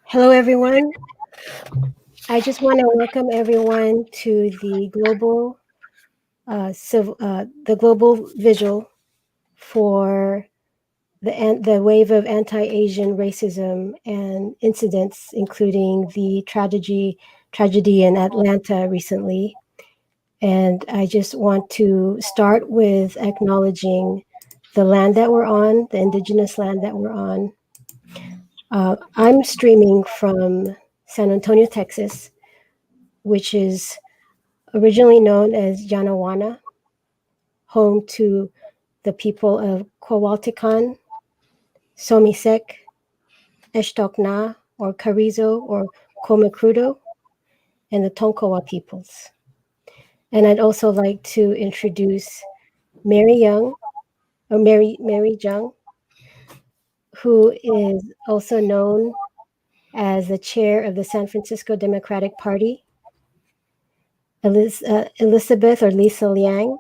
Hello, everyone. I just want to welcome everyone to the global vigil for the wave of anti-Asian racism and incidents, including the tragedy in Atlanta recently. And I just want to start with acknowledging the land that we're on, the indigenous land that we're on. I'm streaming from San Antonio, Texas, which is originally known as Yanawana, home to the people of Kowaltikan, Somisek, Eshtokna, or Carrizo, or Comecrudo, and the Tonkawa peoples. And I'd also like to introduce Mary Young, or Mary Jung, who is also known as the chair of the San Francisco Democratic Party, Elizabeth or Lisa Liang,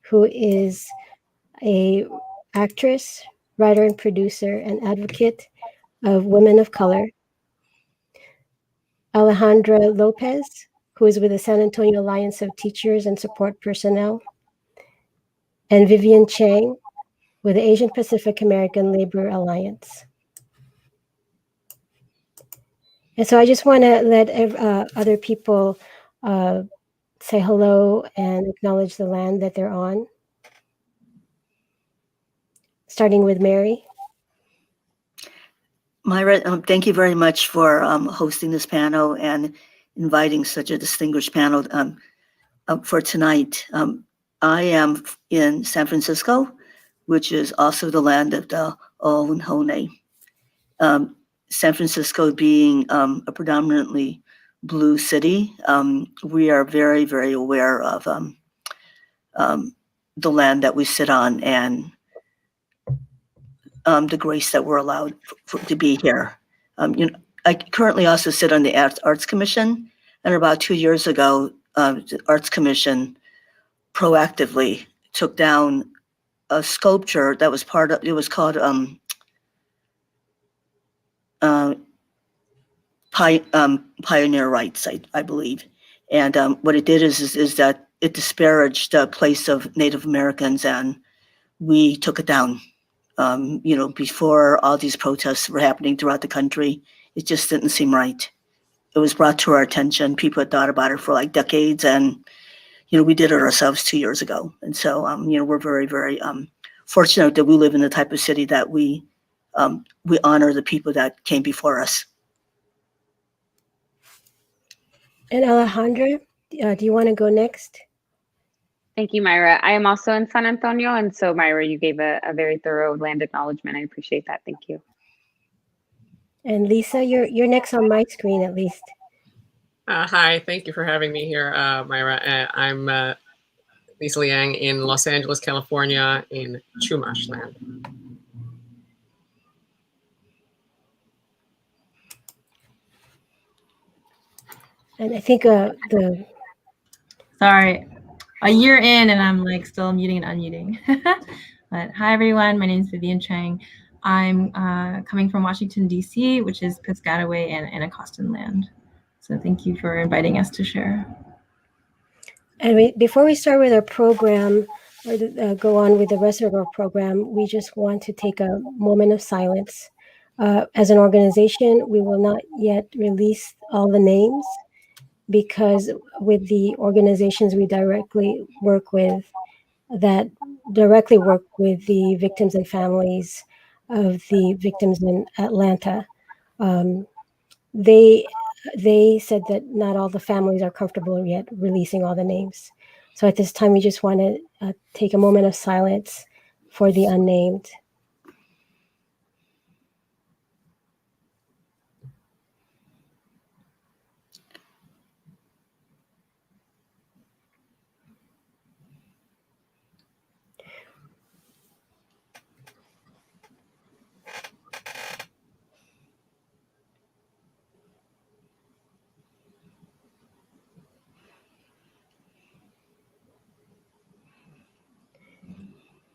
who is a actress, writer, and producer, and advocate of women of color. Alejandra Lopez, who is with the San Antonio Alliance of Teachers and Support Personnel. And Vivian Chang, with the Asian Pacific American Labor Alliance. And so I just want to let other people say hello and acknowledge the land that they're on. Starting with Mary. Myra, thank you very much for hosting this panel and inviting such a distinguished panel for tonight. I am in San Francisco, which is also the land of the Ohlone. San Francisco being a predominantly blue city, we are very, very aware of the land that we sit on and the grace that we're allowed to be here. I currently also sit on the Arts Commission, and about 2 years ago, the Arts Commission proactively took down a sculpture that was it was called Pioneer Rights, I believe. And what it did is that it disparaged the place of Native Americans, and we took it down. Before all these protests were happening throughout the country, it just didn't seem right. It was brought to our attention. People had thought about it for like decades, and we did it ourselves 2 years ago. And so, we're very, very fortunate that we live in the type of city that we honor the people that came before us. And Alejandra, do you want to go next? Thank you, Myra. I am also in San Antonio, and so Myra, you gave a very thorough land acknowledgement. I appreciate that. Thank you. And Lisa, you're next on my screen at least. Hi, thank you for having me here, Myra. I'm Lisa Liang in Los Angeles, California, in Chumash land. And I think Sorry, a year in and I'm like still muting and unmuting. But hi everyone, my name is Vivian Chang. I'm coming from Washington, D.C., which is Piscataway and Anacostan land. So thank you for inviting us to share. And before we start with our program, or go on with the rest of our program, we just want to take a moment of silence. As an organization, we will not yet release all the names because with the organizations we directly work with, that directly work with the victims and families of the victims in Atlanta, they said that not all the families are comfortable yet releasing all the names. So at this time, we just want to take a moment of silence for the unnamed.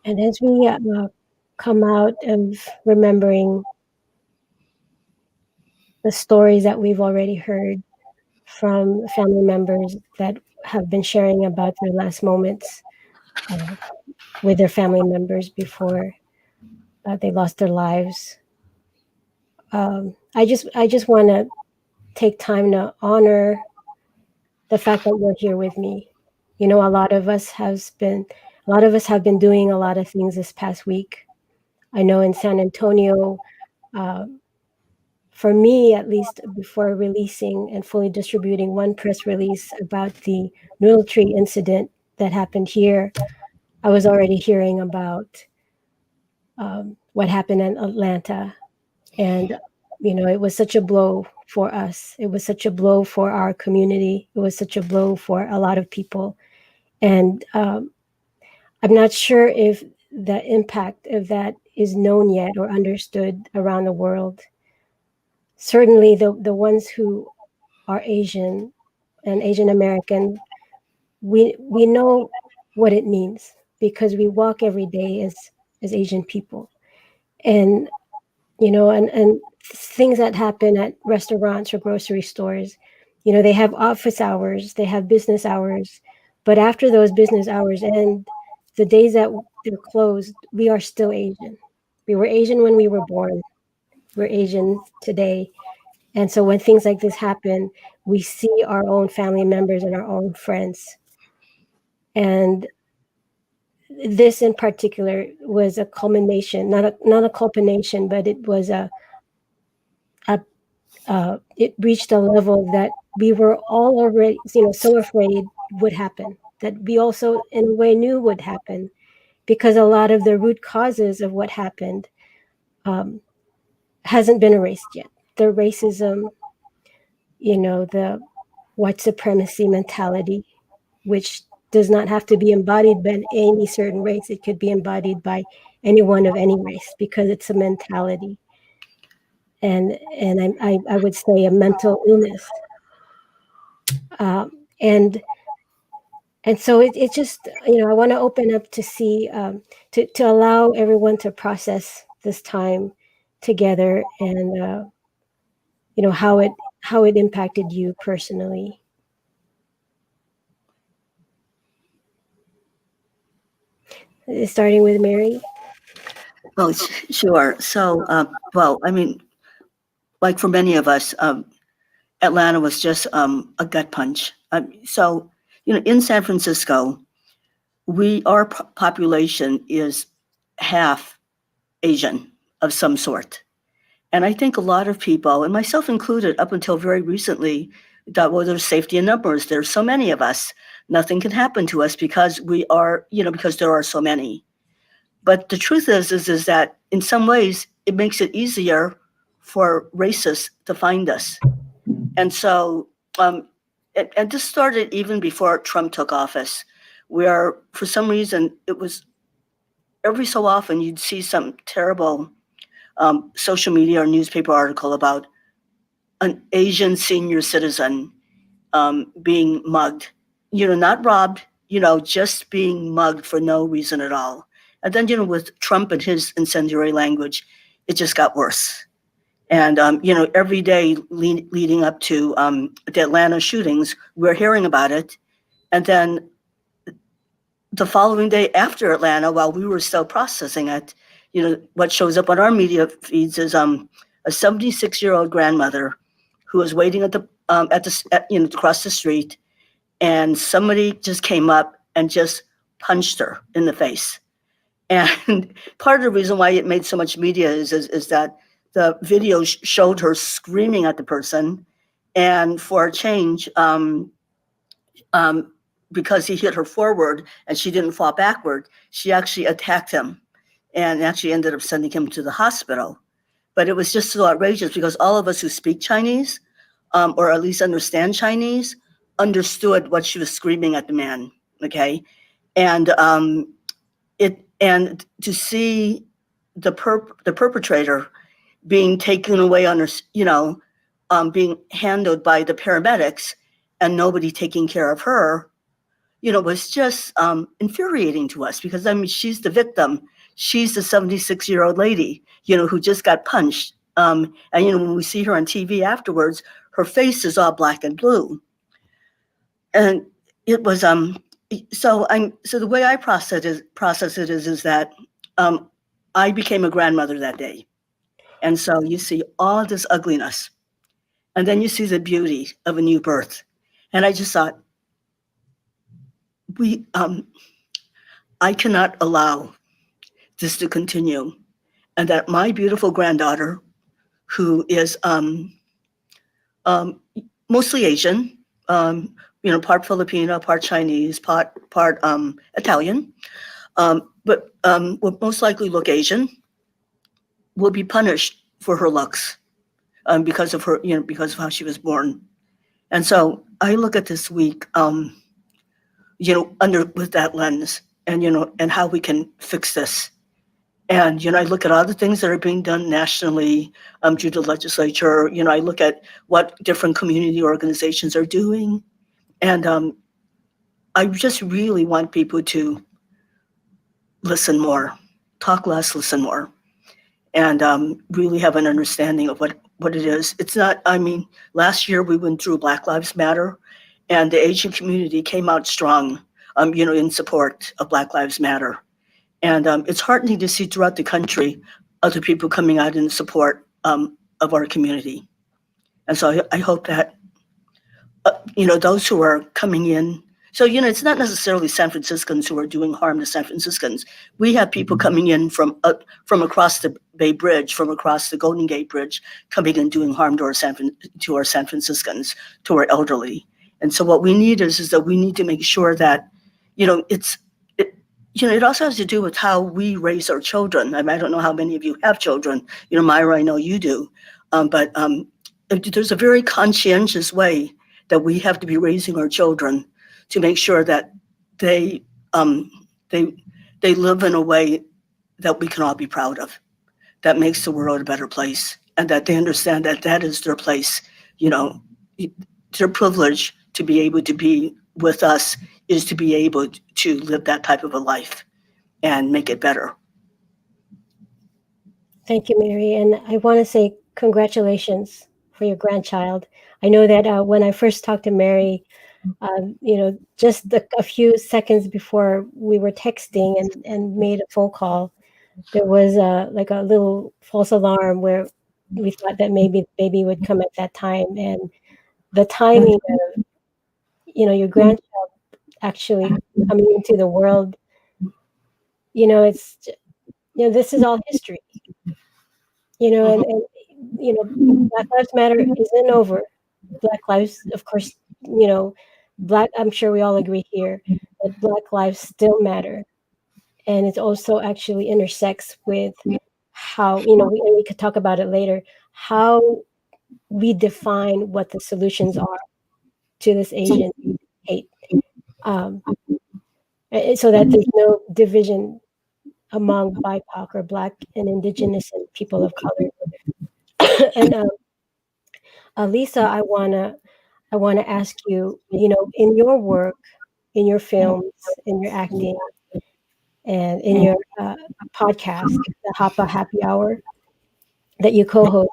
And as we come out of remembering the stories that we've already heard from family members that have been sharing about their last moments with their family members before they lost their lives. I just want to take time to honor the fact that you're here with me. You know, a lot of us have been doing a lot of things this past week. I know in San Antonio, uh, for me at least, before releasing and fully distributing one press release about the noodle tree incident that happened here, I was already hearing about what happened in Atlanta. And, you know, it was such a blow for us. It was such a blow for our community. It was such a blow for a lot of people. And I'm not sure if the impact of that is known yet or understood around the world. Certainly, the ones who are Asian and Asian American, we know what it means because we walk every day as Asian people, and you know, and things that happen at restaurants or grocery stores, you know, they have office hours, they have business hours, but after those business hours end, the days that they're closed, we are still Asian. We were Asian when we were born. We're Asian today. And so when things like this happen, we see our own family members and our own friends. And this in particular was a culmination, not a culmination, but it was a it reached a level that we were all already, you know, so afraid would happen, that we also in a way knew would happen, because a lot of the root causes of what happened hasn't been erased yet. The racism, you know, the white supremacy mentality, which does not have to be embodied by any certain race. It could be embodied by anyone of any race because it's a mentality. And I would say a mental illness. And so it just, you know, I want to open up to see, to allow everyone to process this time together, and you know how it impacted you personally. Starting with Mary. Well, sure. So, well, I mean, like for many of us, Atlanta was just a gut punch. So, you know, in San Francisco, our population is half Asian of some sort. And I think a lot of people, and myself included, up until very recently, thought, well, there's safety in numbers. There's so many of us. Nothing can happen to us because we are, you know, because there are so many. But the truth is that in some ways, it makes it easier for racists to find us. And so, and this started even before Trump took office, where for some reason it was every so often you'd see some terrible social media or newspaper article about an Asian senior citizen being mugged, you know, not robbed, you know, just being mugged for no reason at all. And then, you know, with Trump and his incendiary language, it just got worse. And, you know, every day leading up to the Atlanta shootings, we're hearing about it. And then the following day after Atlanta, while we were still processing it, you know, what shows up on our media feeds is a 76-year-old grandmother who was waiting at you know, across the street, and somebody just came up and just punched her in the face. And part of the reason why it made so much media is that the video showed her screaming at the person, and for a change, because he hit her forward and she didn't fall backward, she actually attacked him and actually ended up sending him to the hospital. But it was just so outrageous because all of us who speak Chinese, or at least understand Chinese, understood what she was screaming at the man. Okay, and and to see the perpetrator being taken away on her, you know, being handled by the paramedics and nobody taking care of her, you know, was just infuriating to us because, I mean, she's the victim. She's the 76-year-old lady, you know, who just got punched And when we see her on TV afterwards, her face is all black and blue. And it was so the way I process it is that I became a grandmother that day. And so you see all this ugliness, and then you see the beauty of a new birth. And I just thought, I cannot allow this to continue, and that my beautiful granddaughter, who is mostly Asian, part Filipino, part Chinese, part Italian, but will most likely look Asian, will be punished for her looks because of her, because of how she was born. And so I look at this week, with that lens, and and how we can fix this. And I look at all the things that are being done nationally through the legislature. I look at what different community organizations are doing, and I just really want people to listen more, talk less, listen more, and really have an understanding of what it is. It's not. Last year we went through Black Lives Matter, and the Asian community came out strong, in support of Black Lives Matter. And it's heartening to see throughout the country other people coming out in support of our community. And so I hope that, those who are coming in, so, it's not necessarily San Franciscans who are doing harm to San Franciscans. We have people coming in from across the Bay Bridge, from across the Golden Gate Bridge, coming and doing harm to our San Franciscans, to our elderly. And so what we need is that we need to make sure that, it also has to do with how we raise our children. I don't know how many of you have children. Myra, I know you do. But there's a very conscientious way that we have to be raising our children to make sure that they live in a way that we can all be proud of, that makes the world a better place, and that they understand that that is their place. Their privilege to be able to be with us is to be able to live that type of a life and make it better. Thank you, Mary. And I want to say congratulations for your grandchild. I know that when I first talked to Mary, just a few seconds before we were texting and made a phone call, there was like a little false alarm where we thought that maybe the baby would come at that time. And the timing of, your grandchild actually coming into the world, it's, this is all history, and Black Lives Matter isn't over. Black lives, of course, I'm sure we all agree here that Black lives still matter. And it also actually intersects with how, we could talk about it later, how we define what the solutions are to this Asian hate. So that there's no division among BIPOC or Black and Indigenous and people of color. And Lisa, I wanna ask you, in your work, in your films, in your acting, and in your podcast, the Hapa Happy Hour that you co-host,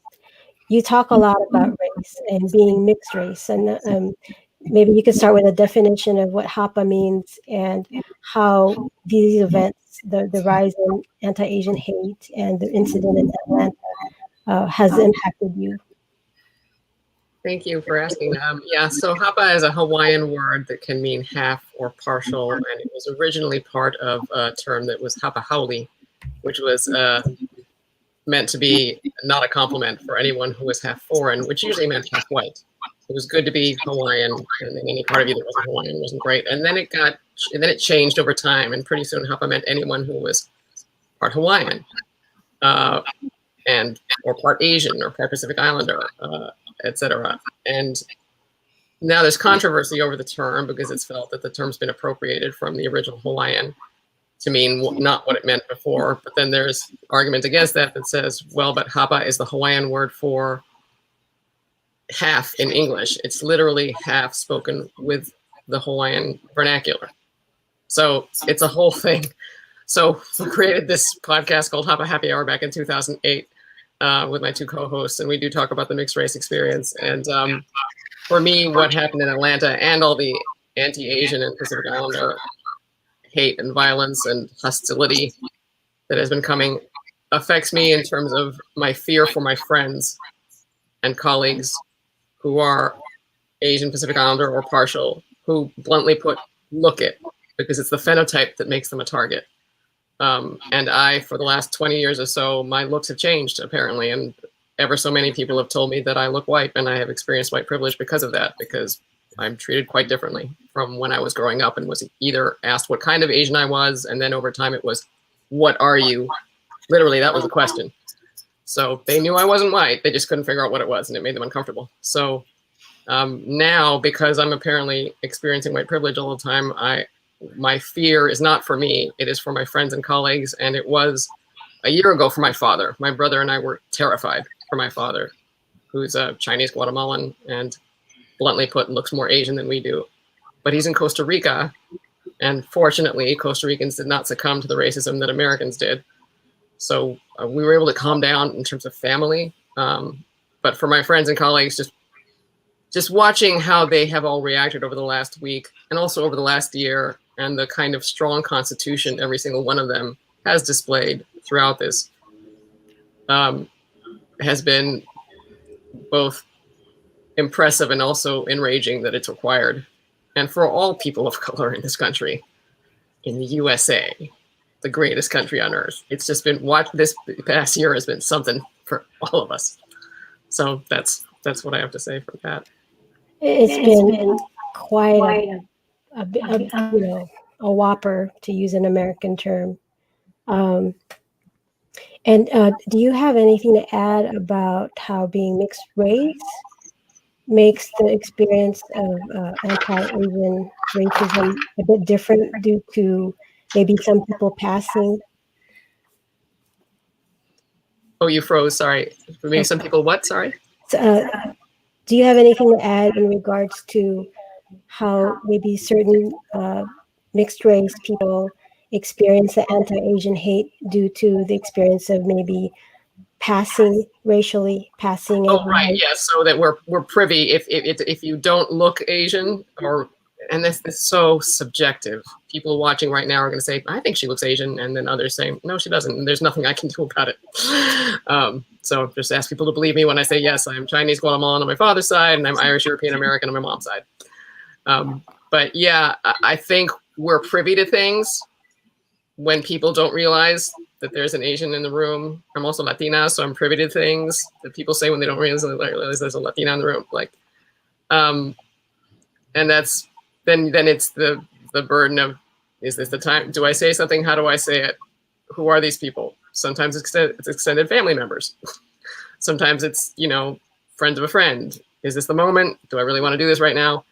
you talk a lot about race and being mixed race. And maybe you could start with a definition of what Hapa means and how these events, the rise in anti-Asian hate and the incident in Atlanta has impacted you. Thank you for asking. So Hapa is a Hawaiian word that can mean half or partial, and it was originally part of a term that was Hapa Haole, which was meant to be not a compliment for anyone who was half foreign, which usually meant half white. It was good to be Hawaiian, and then any part of you that wasn't Hawaiian wasn't great. And then it changed over time, and pretty soon Hapa meant anyone who was part Hawaiian, or part Asian, or part Pacific Islander, etc. And now there's controversy over the term because it's felt that the term's been appropriated from the original Hawaiian to mean not what it meant before. But then there's argument against that says, well, but Hapa is the Hawaiian word for half in English. It's literally half spoken with the Hawaiian vernacular. So it's a whole thing. So we created this podcast called Hapa Happy Hour back in 2008 with my two co-hosts, and we do talk about the mixed race experience. And for me, what happened in Atlanta and all the anti-Asian and Pacific Islander hate and violence and hostility that has been coming affects me in terms of my fear for my friends and colleagues who are Asian, Pacific Islander, or partial, who bluntly put, look it, because it's the phenotype that makes them a target. And I, for the last 20 years or so, my looks have changed, apparently. And ever so many people have told me that I look white, and I have experienced white privilege because of that, because I'm treated quite differently from when I was growing up and was either asked what kind of Asian I was, and then over time it was, what are you? Literally, that was the question. So they knew I wasn't white. They just couldn't figure out what it was, and it made them uncomfortable. So now, because I'm apparently experiencing white privilege all the time, my fear is not for me. It is for my friends and colleagues. And it was a year ago for my father. My brother and I were terrified for my father, who's a Chinese Guatemalan and bluntly put looks more Asian than we do. But he's in Costa Rica. And fortunately, Costa Ricans did not succumb to the racism that Americans did. So we were able to calm down in terms of family. But for my friends and colleagues, just watching how they have all reacted over the last week and also over the last year, and the kind of strong constitution every single one of them has displayed throughout this has been both impressive and also enraging that it's required. And for all people of color in this country, in the USA, the greatest country on earth, it's just been, this past year has been something for all of us. So that's what I have to say for that. It's been quite a whopper, to use an American term. And do you have anything to add about how being mixed race makes the experience of anti-Asian racism a bit different due to maybe some people passing? Oh, you froze. Sorry. For me, some people what? Sorry. Do you have anything to add in regards to how maybe certain mixed race people experience the anti-Asian hate due to the experience of maybe passing racially, passing? Oh, right. Yes. So that we're privy. If you don't look Asian, and this is so subjective. People watching right now are going to say, I think she looks Asian. And then others saying, no, she doesn't. And there's nothing I can do about it. So just ask people to believe me when I say, yes, I'm Chinese Guatemalan on my father's side, and I'm Irish European American on my mom's side. But yeah, I think we're privy to things when people don't realize that there's an Asian in the room. I'm also Latina, so I'm privy to things that people say when they don't realize there's a Latina in the room. And that's then it's the burden of, is this the time? Do I say something? How do I say it? Who are these people? Sometimes it's extended family members. Sometimes it's, friends of a friend. Is this the moment? Do I really want to do this right now?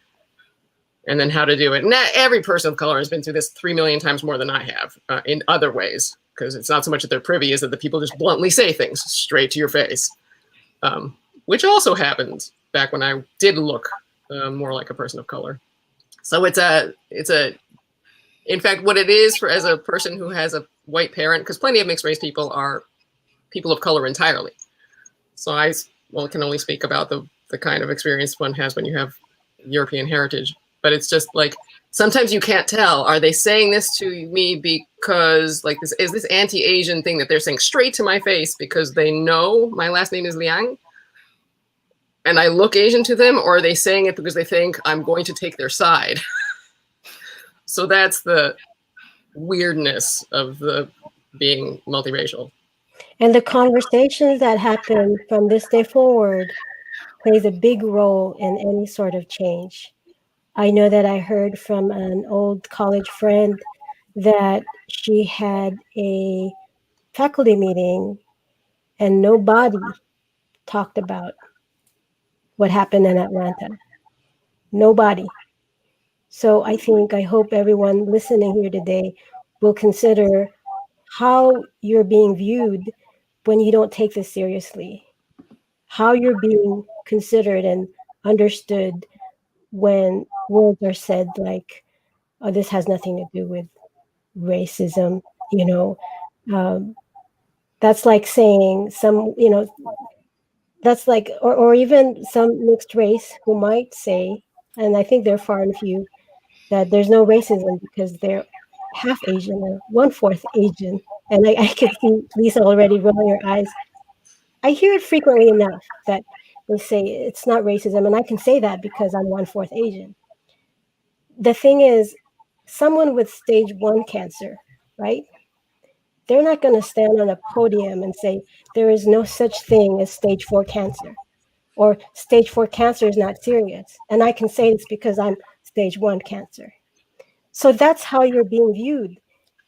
And then how to do it. And every person of color has been through this 3 million times more than I have in other ways, because it's not so much that they're privy, is that the people just bluntly say things straight to your face, which also happened back when I did look more like a person of color. So in fact, what it is for as a person who has a white parent, because plenty of mixed race people are people of color entirely. So I can only speak about the kind of experience one has when you have European heritage. But it's just like, sometimes you can't tell. Are they saying this to me because is this anti-Asian thing that they're saying straight to my face because they know my last name is Liang and I look Asian to them, or are they saying it because they think I'm going to take their side? So that's the weirdness of the being multiracial. And the conversations that happen from this day forward plays a big role in any sort of change. I know that I heard from an old college friend that she had a faculty meeting and nobody talked about what happened in Atlanta. Nobody. So I hope everyone listening here today will consider how you're being viewed when you don't take this seriously, how you're being considered and understood when words are said like, oh, this has nothing to do with racism, That's like saying some, that's like, or even some mixed race who might say, and I think they're far and few, that there's no racism because they're half Asian or 1/4 Asian. And I could see Lisa already rolling her eyes. I hear it frequently enough that they say it's not racism, and I can say that because I'm 1/4 Asian. The thing is, someone with stage 1 cancer, right? They're not going to stand on a podium and say there is no such thing as stage 4 cancer, or stage 4 cancer is not serious. And I can say this because I'm stage 1 cancer. So that's how you're being viewed,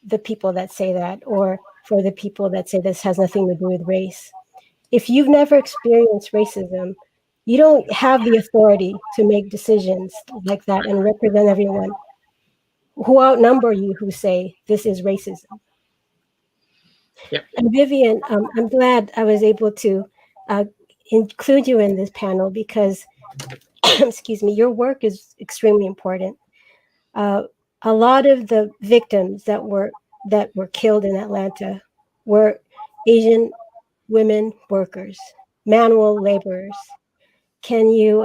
the people that say that, or for the people that say this has nothing to do with race. If you've never experienced racism, you don't have the authority to make decisions like that and represent everyone who outnumber you who say this is racism. Yep. And Vivian, I'm glad I was able to include you in this panel because, excuse me, your work is extremely important. A lot of the victims that were killed in Atlanta were Asian women workers, manual laborers. Can you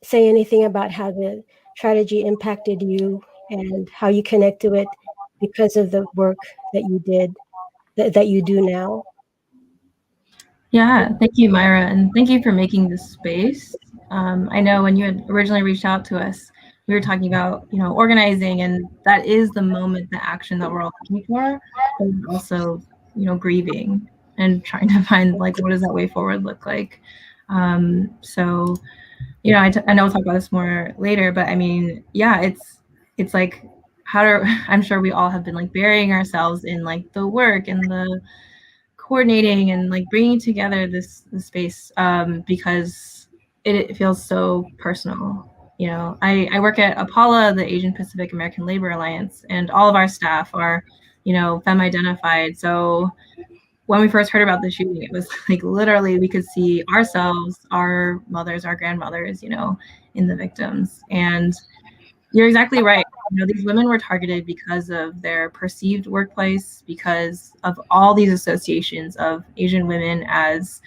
say anything about how the tragedy impacted you and how you connect to it because of the work that you did, that you do now? Yeah, thank you, Myra, and thank you for making this space. I know when you had originally reached out to us, we were talking about, organizing, and that is the moment, the action that we're all looking for, but also, grieving and trying to find like, what does that way forward look like? So, I know we'll talk about this more later, but I mean, yeah, it's like, I'm sure we all have been like burying ourselves in like the work and the coordinating and like bringing together this space because it feels so personal. I work at APALA, the Asian Pacific American Labor Alliance, and all of our staff are, femme identified. So when we first heard about the shooting, it was like literally we could see ourselves, our mothers, our grandmothers, in the victims. And you're exactly right. These women were targeted because of their perceived workplace, because of all these associations of Asian women as,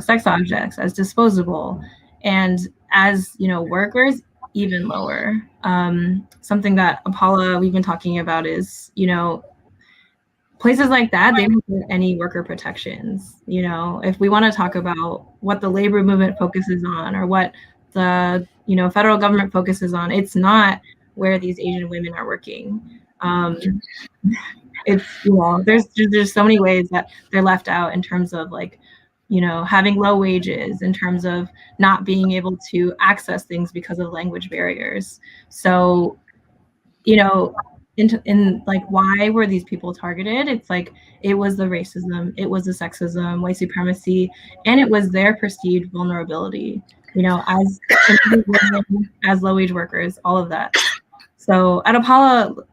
sex objects, as disposable, and as, workers, even lower. Something that Apollo, we've been talking about is, places like that, they don't get any worker protections. If we want to talk about what the labor movement focuses on or what the federal government focuses on, it's not where these Asian women are working. It's there's so many ways that they're left out in terms of like having low wages, in terms of not being able to access things because of language barriers. So in like, why were these people targeted? It's like it was the racism, it was the sexism, white supremacy, and it was their perceived vulnerability, as women, as low-wage workers, all of that. So at Apollo,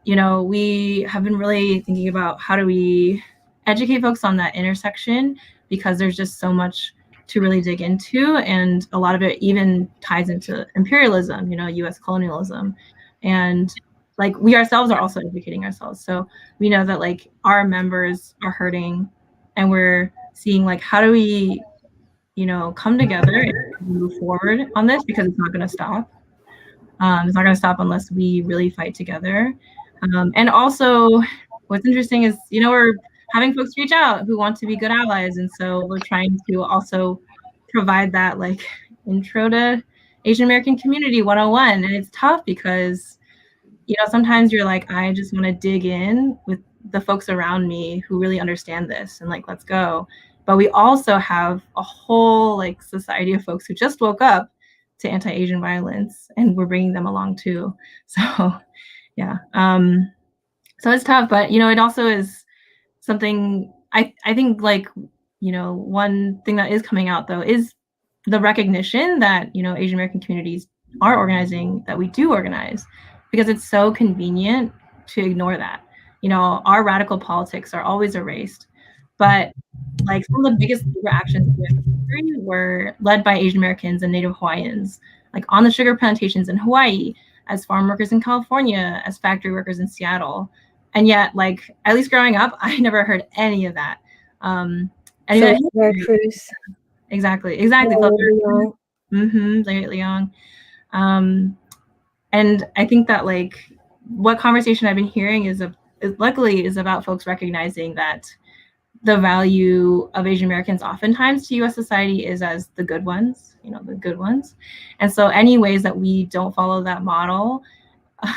we have been really thinking about how do we educate folks on that intersection, because there's just so much to really dig into, and a lot of it even ties into imperialism, U.S. colonialism, and like we ourselves are also educating ourselves. So we know that like our members are hurting, and we're seeing like how do we, come together and move forward on this, because it's not going to stop. It's not going to stop unless we really fight together. And also, what's interesting is, we're having folks reach out who want to be good allies, and so we're trying to also provide that like intro to Asian American Community 101, and it's tough because sometimes you're like, I just want to dig in with the folks around me who really understand this and like, let's go. But we also have a whole like society of folks who just woke up to anti-Asian violence, and we're bringing them along too. So yeah, so it's tough, but it also is something I think like, one thing that is coming out though is the recognition that, Asian American communities are organizing, that we do organize, because it's so convenient to ignore that. Our radical politics are always erased, but like some of the biggest labor actions were led by Asian Americans and Native Hawaiians, like on the sugar plantations in Hawaii, as farm workers in California, as factory workers in Seattle. And yet, like, at least growing up, I never heard any of that. And So that Claire Cruz, exactly. Liang. Liang. And I think that, like, what conversation I've been hearing is luckily about folks recognizing that the value of Asian Americans oftentimes to US society is as the good ones, the good ones. And so any ways that we don't follow that model,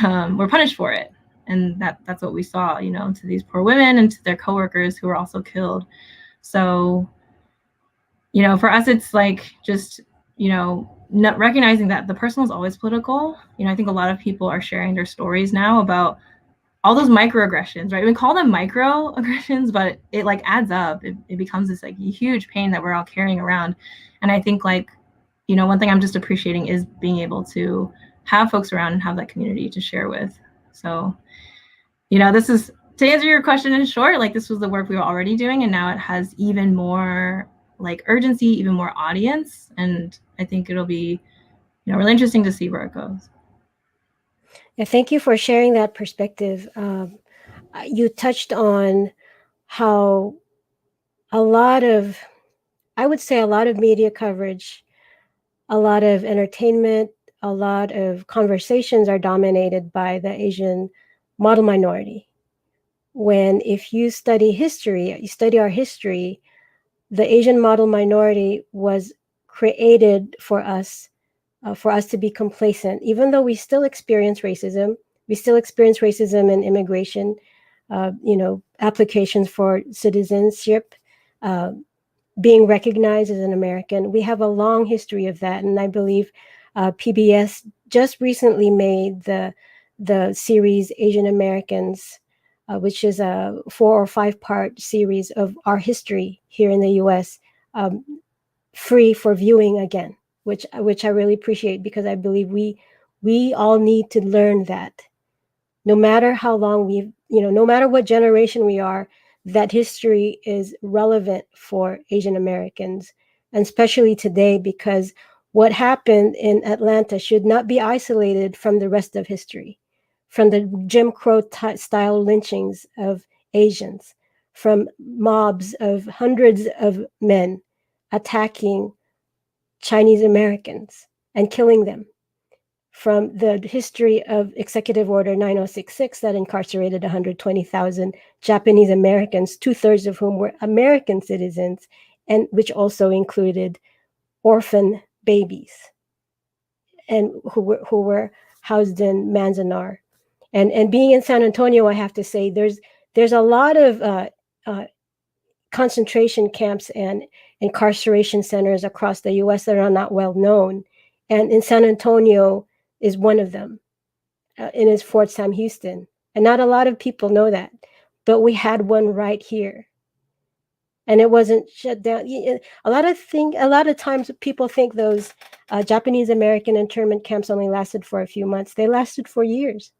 we're punished for it. And that's what we saw, to these poor women and to their coworkers who were also killed. So, for us, it's like just, not recognizing that the personal is always political. I think a lot of people are sharing their stories now about all those microaggressions, right? We call them microaggressions, but it like adds up. It becomes this like huge pain that we're all carrying around. And I think like, one thing I'm just appreciating is being able to have folks around and have that community to share with. So, this is, to answer your question in short, like this was the work we were already doing, and now it has even more like urgency, even more audience. And I think it'll be, really interesting to see where it goes. Yeah, thank you for sharing that perspective. You touched on how I would say a lot of media coverage, a lot of entertainment, a lot of conversations are dominated by the Asian model minority. When if you study history, you study our history, the Asian model minority was created for us to be complacent, even though we still experience racism. We still experience racism in immigration, applications for citizenship, being recognized as an American. We have a long history of that, and I believe PBS just recently made the series Asian Americans, which is a 4 or 5 part series of our history here in the U.S., free for viewing again, which I really appreciate, because I believe we all need to learn that no matter how long no matter what generation we are, that history is relevant for Asian Americans, and especially today, because what happened in Atlanta should not be isolated from the rest of history, from the Jim Crow style lynchings of Asians, from mobs of hundreds of men attacking Chinese Americans and killing them, from the history of Executive Order 9066 that incarcerated 120,000 Japanese Americans, 2/3 of whom were American citizens, and which also included orphan babies, and who were housed in Manzanar. And being in San Antonio, I have to say, there's a lot of concentration camps and incarceration centers across the U.S. that are not well known, and in San Antonio is one of them, and it's Fort Sam Houston. And not a lot of people know that, but we had one right here, and it wasn't shut down. A lot of times people think those Japanese American internment camps only lasted for a few months. They lasted for years.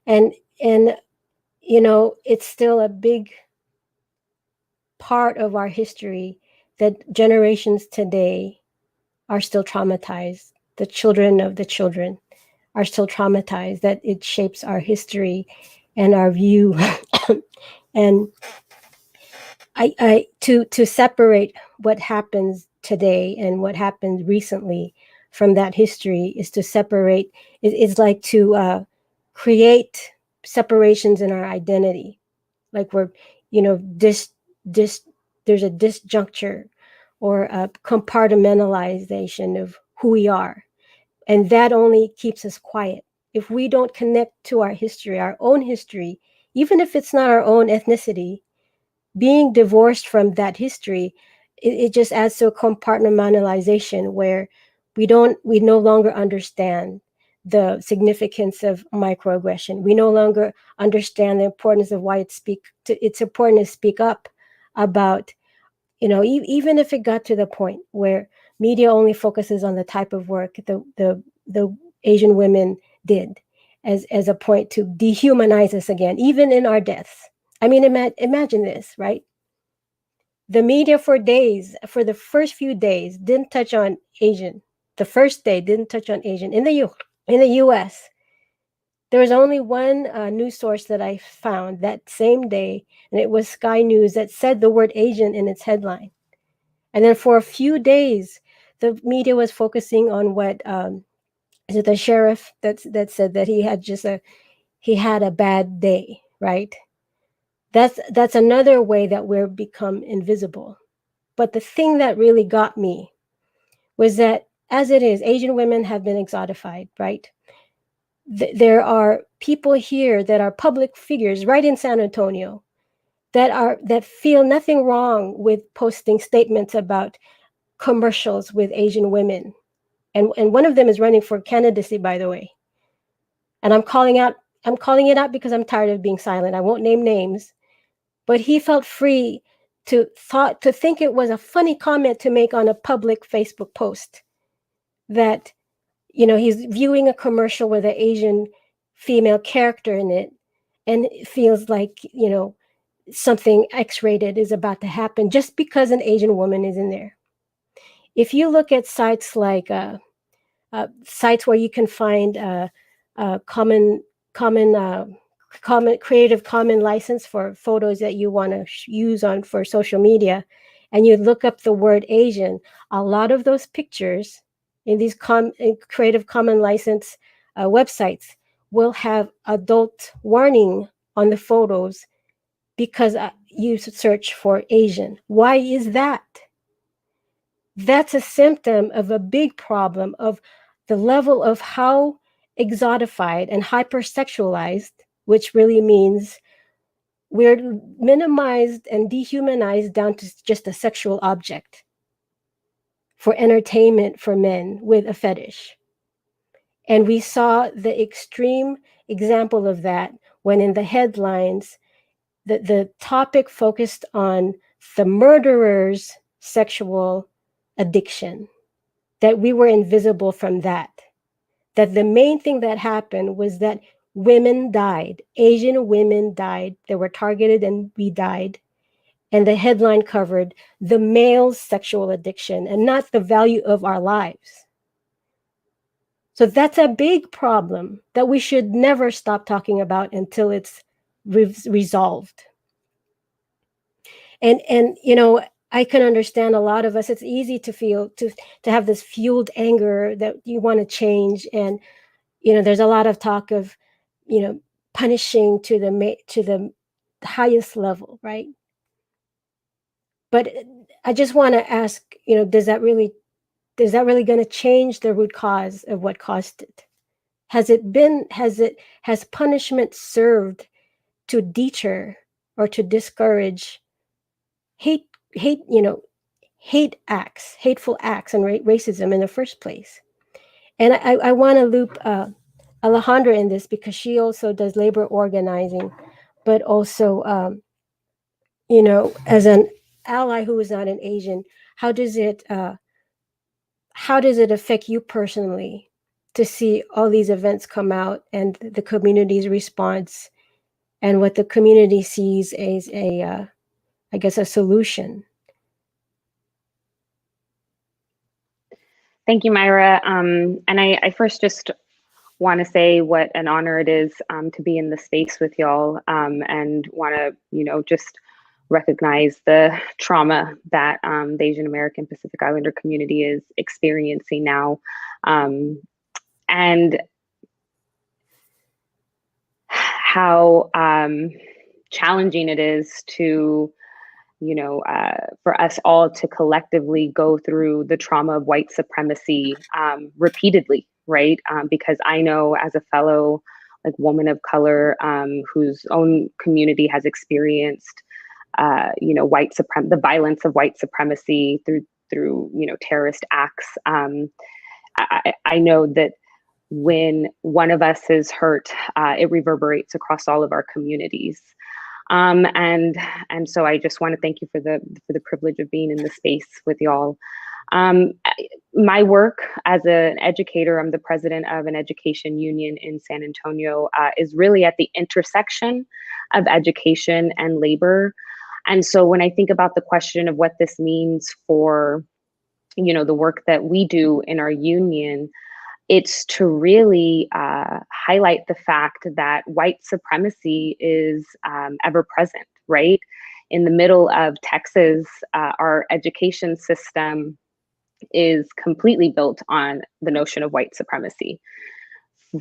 And it's still a big part of our history that generations today are still traumatized. The children of the children are still traumatized, that it shapes our history and our view. And I to separate what happens today and what happened recently from that history is to separate. It's like to create separations in our identity, like we're there's a disjuncture or a compartmentalization of who we are, and that only keeps us quiet. If we don't connect to our history, our own history, even if it's not our own ethnicity, being divorced from that history, it just adds to a compartmentalization where we no longer understand the significance of microaggression. We no longer understand the importance of why it's important to speak up about, even if it got to the point where media only focuses on the type of work the Asian women did as a point to dehumanize us again, even in our deaths. I mean, imagine this, right? The media for the first few days, didn't touch on Asian. The first day didn't touch on Asian in the U.S. There was only one news source that I found that same day, and it was Sky News, that said the word Asian in its headline. And then for a few days, the media was focusing on what is it the sheriff that said that he had a bad day, right? That's another way that we're become invisible. But the thing that really got me was that, as it is, Asian women have been exotified, right? There are people here that are public figures right in San Antonio that feel nothing wrong with posting statements about commercials with Asian women. And one of them is running for candidacy, by the way. And I'm calling it out because I'm tired of being silent. I won't name names, but he felt free to think it was a funny comment to make on a public Facebook post that, he's viewing a commercial with an Asian female character in it and it feels like, something X-rated is about to happen just because an Asian woman is in there. If you look at sites like sites where you can find common Creative Common license for photos that you want to use for social media, and you look up the word Asian, a lot of those pictures in these Creative Common license websites will have adult warning on the photos because you search for Asian. Why is that? That's a symptom of a big problem of the level of how exotified and hypersexualized, which really means we're minimized and dehumanized down to just a sexual object for entertainment for men with a fetish. And we saw the extreme example of that when in the headlines, the topic focused on the murderer's sexual addiction, that we were invisible from that the main thing that happened was that women died. Asian women died. They were targeted and we died. And the headline covered the male's sexual addiction and not the value of our lives. So that's a big problem that we should never stop talking about until it's resolved. And I can understand a lot of us, it's easy to feel, to have this fueled anger that you want to change. And, there's a lot of talk of, punishing to the highest level, right? But I just want to ask, is that really going to change the root cause of what caused it? Has punishment served to deter or to discourage hateful acts and racism in the first place? And I want to loop Alejandra in this because she also does labor organizing, but also, as an ally who is not an Asian, how does it affect you personally to see all these events come out and the community's response and what the community sees as a solution? Thank you, Myra. And I first just want to say what an honor it is to be in the space with y'all, and want to, just recognize the trauma that the Asian American Pacific Islander community is experiencing now, and how challenging it is to for us all to collectively go through the trauma of white supremacy repeatedly, right? Because I know as a fellow woman of color whose own community has experienced the violence of white supremacy through terrorist acts. I know that when one of us is hurt, it reverberates across all of our communities. And so I just want to thank you for the privilege of being in the space with y'all. My work as an educator, I'm the president of an education union in San Antonio, is really at the intersection of education and labor. And so when I think about the question of what this means for, the work that we do in our union, it's to really highlight the fact that white supremacy is ever present, right? In the middle of Texas, our education system is completely built on the notion of white supremacy.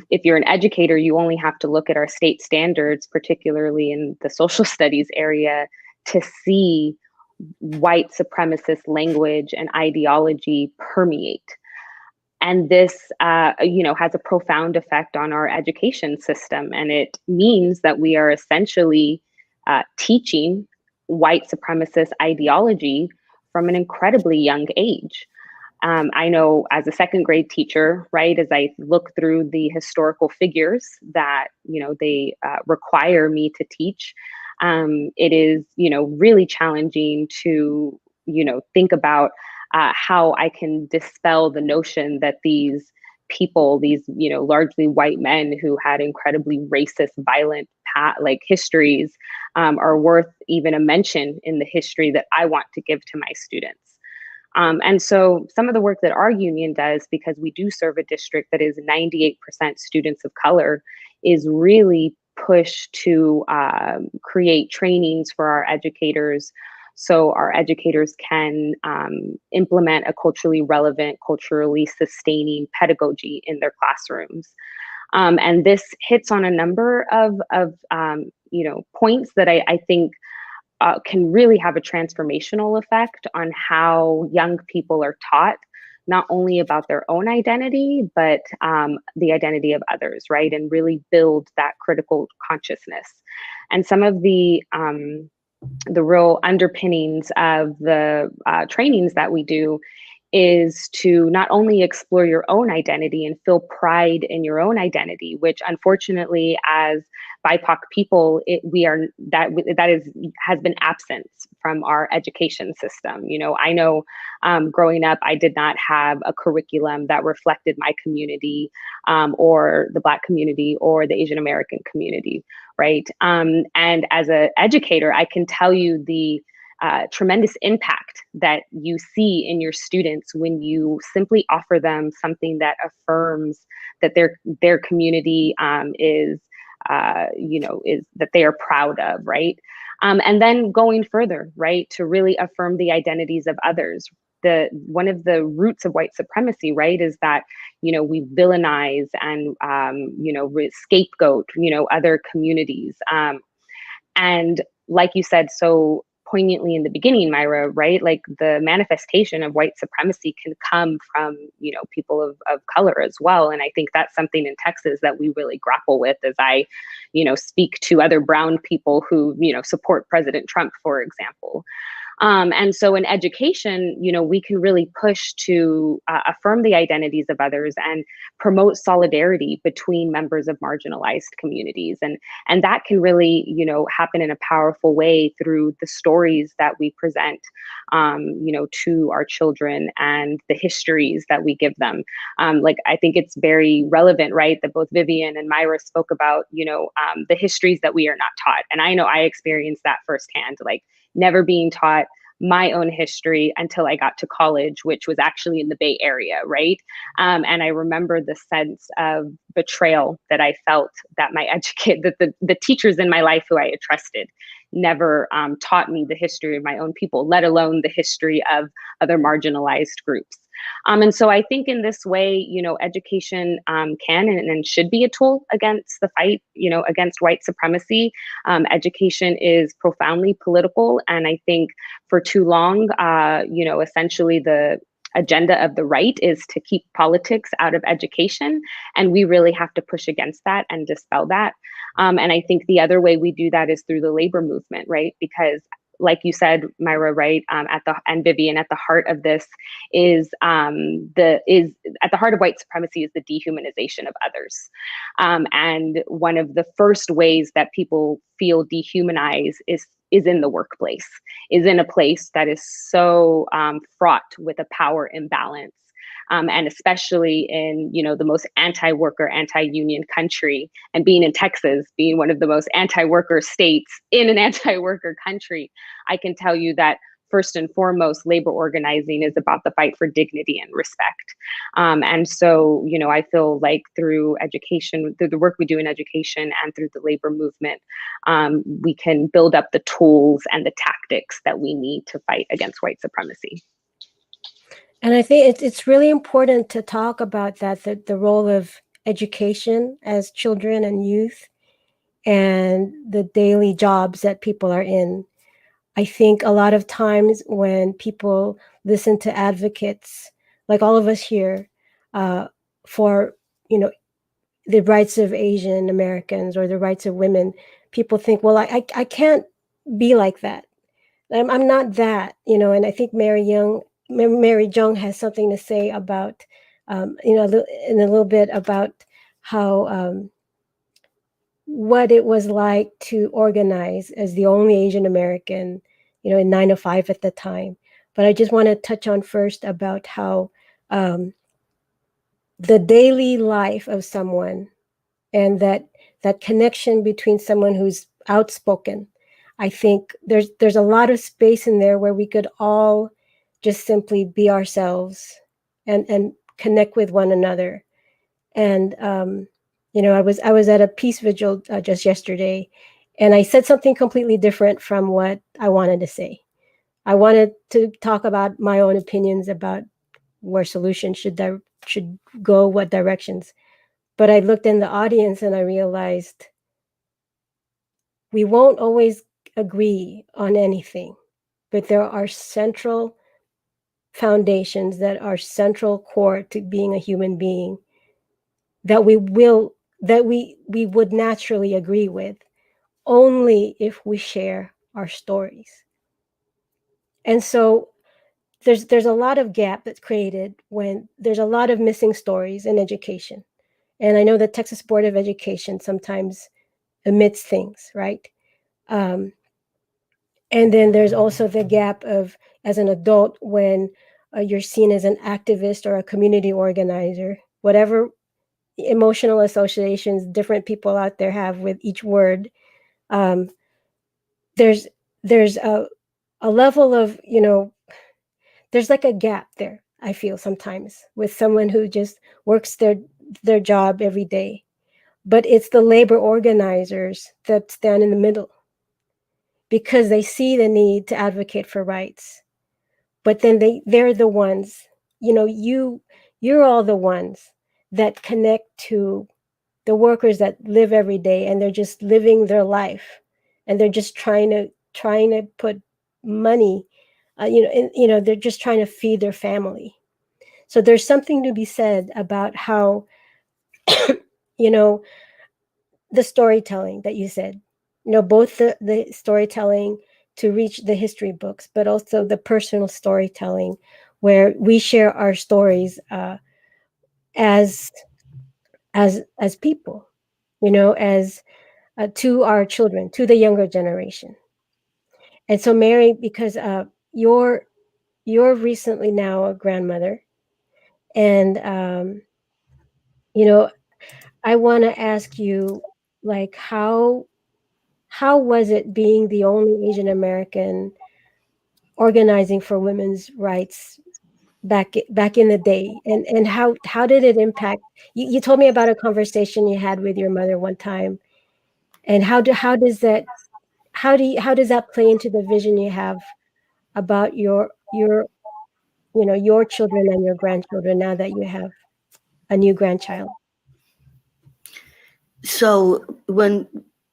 If you're an educator, you only have to look at our state standards, particularly in the social studies area, to see white supremacist language and ideology permeate. And this, has a profound effect on our education system. And it means that we are essentially teaching white supremacist ideology from an incredibly young age. I know as a second grade teacher, right, as I look through the historical figures that, they require me to teach, it is, really challenging to, think about how I can dispel the notion that these people, these, largely white men who had incredibly racist, violent, histories, are worth even a mention in the history that I want to give to my students. And so some of the work that our union does, because we do serve a district that is 98% students of color, is really push to create trainings for our educators, so our educators can implement a culturally relevant, culturally sustaining pedagogy in their classrooms. And this hits on a number of points that I think can really have a transformational effect on how young people are taught not only about their own identity, but the identity of others, right? And really build that critical consciousness. And some of the real underpinnings of the trainings that we do is to not only explore your own identity and feel pride in your own identity, which unfortunately as BIPOC people, has been absent from our education system. I know growing up, I did not have a curriculum that reflected my community or the Black community or the Asian American community, right? And as an educator, I can tell you the tremendous impact that you see in your students when you simply offer them something that affirms that their community is that they are proud of, right? And then going further, right, to really affirm the identities of others. One of the roots of white supremacy, right, is that, we villainize and, scapegoat, other communities. And like you said, so poignantly in the beginning, Myra, right? Like the manifestation of white supremacy can come from, people of color as well. And I think that's something in Texas that we really grapple with as I, speak to other brown people who, support President Trump, for example. And so in education, we can really push to affirm the identities of others and promote solidarity between members of marginalized communities. And that can really, happen in a powerful way through the stories that we present, to our children and the histories that we give them. I think it's very relevant, right, that both Vivian and Myra spoke about, the histories that we are not taught. And I know I experienced that firsthand, never being taught my own history until I got to college, which was actually in the Bay Area, right? And I remember the sense of betrayal that I felt that the teachers in my life who I had trusted never taught me the history of my own people, let alone the history of other marginalized groups. And so I think in this way, education can and should be a tool against the fight, against white supremacy. Education is profoundly political. And I think for too long, essentially the agenda of the right is to keep politics out of education. And we really have to push against that and dispel that. And I think the other way we do that is through the labor movement, right? Because like you said, Myra, right, and Vivian, at the heart of this is at the heart of white supremacy is the dehumanization of others. And one of the first ways that people feel dehumanized is in the workplace, is in a place that is so fraught with a power imbalance. And especially in, the most anti-worker, anti-union country, and being in Texas, being one of the most anti-worker states in an anti-worker country, I can tell you that first and foremost, labor organizing is about the fight for dignity and respect. And so, you know, I feel like through education, through the work we do in education and through the labor movement, we can build up the tools and the tactics that we need to fight against white supremacy. And I think it's really important to talk about that, the role of education as children and youth and the daily jobs that people are in. I think a lot of times when people listen to advocates, like all of us here, for, you know, the rights of Asian Americans or the rights of women, people think, well, I can't be like that. I'm not that, you know. And I think Mary Jung has something to say about, you know, in a little bit about how what it was like to organize as the only Asian American, you know, in 905 at the time. But I just want to touch on first about how the daily life of someone and that connection between someone who's outspoken. I think there's a lot of space in there where we could all just simply be ourselves and connect with one another. And you know, I was at a peace vigil just yesterday, and I said something completely different from what I wanted to say. I wanted to talk about my own opinions about where solutions should go, what directions. But I looked in the audience and I realized we won't always agree on anything, but there are central foundations that are central core to being a human being that we would naturally agree with only if we share our stories. And so there's a lot of gap that's created when there's a lot of missing stories in education. And I know the Texas Board of Education sometimes omits things, right? And then there's also the gap of, as an adult, when you're seen as an activist or a community organizer, whatever emotional associations different people out there have with each word. There's a level of, you know, there's like a gap there, I feel sometimes, with someone who just works their job every day. But it's the labor organizers that stand in the middle because they see the need to advocate for rights. But then they're the ones, you know, you're all the ones that connect to the workers that live every day, and they're just living their life, and they're just trying to put money, you know, they're just trying to feed their family. So there's something to be said about how, you know, the storytelling that you said, you know, both the storytelling to reach the history books, but also the personal storytelling where we share our stories as people, you know, as to our children, to the younger generation. And so, Mary, because you're recently now a grandmother, and you know, I want to ask you, like, how was it being the only Asian American organizing for women's rights back in the day, and how did it impact you? Told me about a conversation you had with your mother one time, and how does that play into the vision you have about your you know, your children and your grandchildren now that you have a new grandchild? So when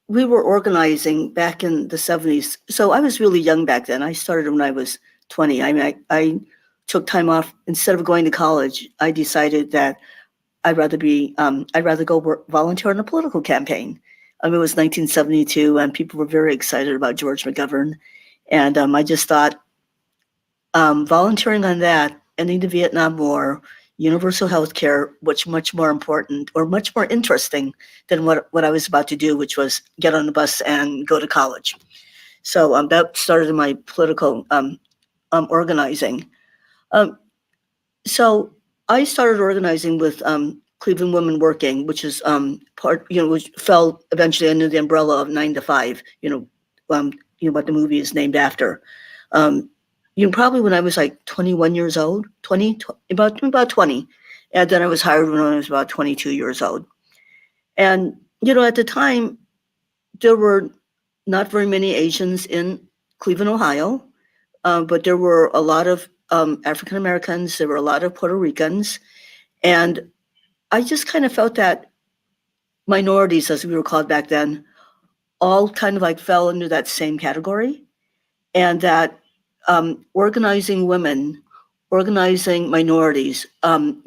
we were organizing back in the 70s, so I was really young back then. I started when I was 20. I mean, I took time off. Instead of going to college, I decided that I'd rather go volunteer in a political campaign. It was 1972, and people were very excited about George McGovern. And I just thought volunteering on that, ending the Vietnam War, universal health care, which much more important or much more interesting than what I was about to do, which was get on the bus and go to college. So that started my political organizing. So I started organizing with Cleveland Women Working, which is which fell eventually under the umbrella of 9 to 5. What the movie is named after. probably when I was like 21 years old, about 20. And then I was hired when I was about 22 years old. And, at the time, there were not very many Asians in Cleveland, Ohio, but there were a lot of African Americans, there were a lot of Puerto Ricans. And I just kind of felt that minorities, as we were called back then, all kind of like fell into that same category. And that organizing women, organizing minorities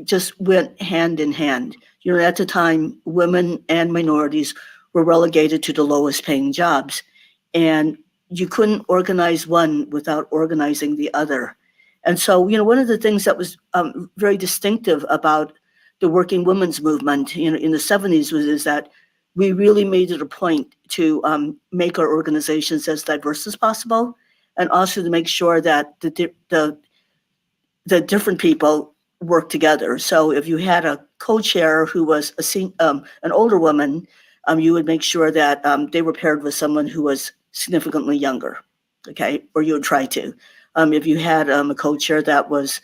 just went hand in hand. At the time, women and minorities were relegated to the lowest paying jobs. And you couldn't organize one without organizing the other. And so, one of the things that was very distinctive about the working women's movement, in the 70s is that we really made it a point to make our organizations as diverse as possible, and also to make sure that the different people work together. So if you had a co-chair who was an older woman, you would make sure that they were paired with someone who was significantly younger, okay? Or you would try to. If you had a co-chair that was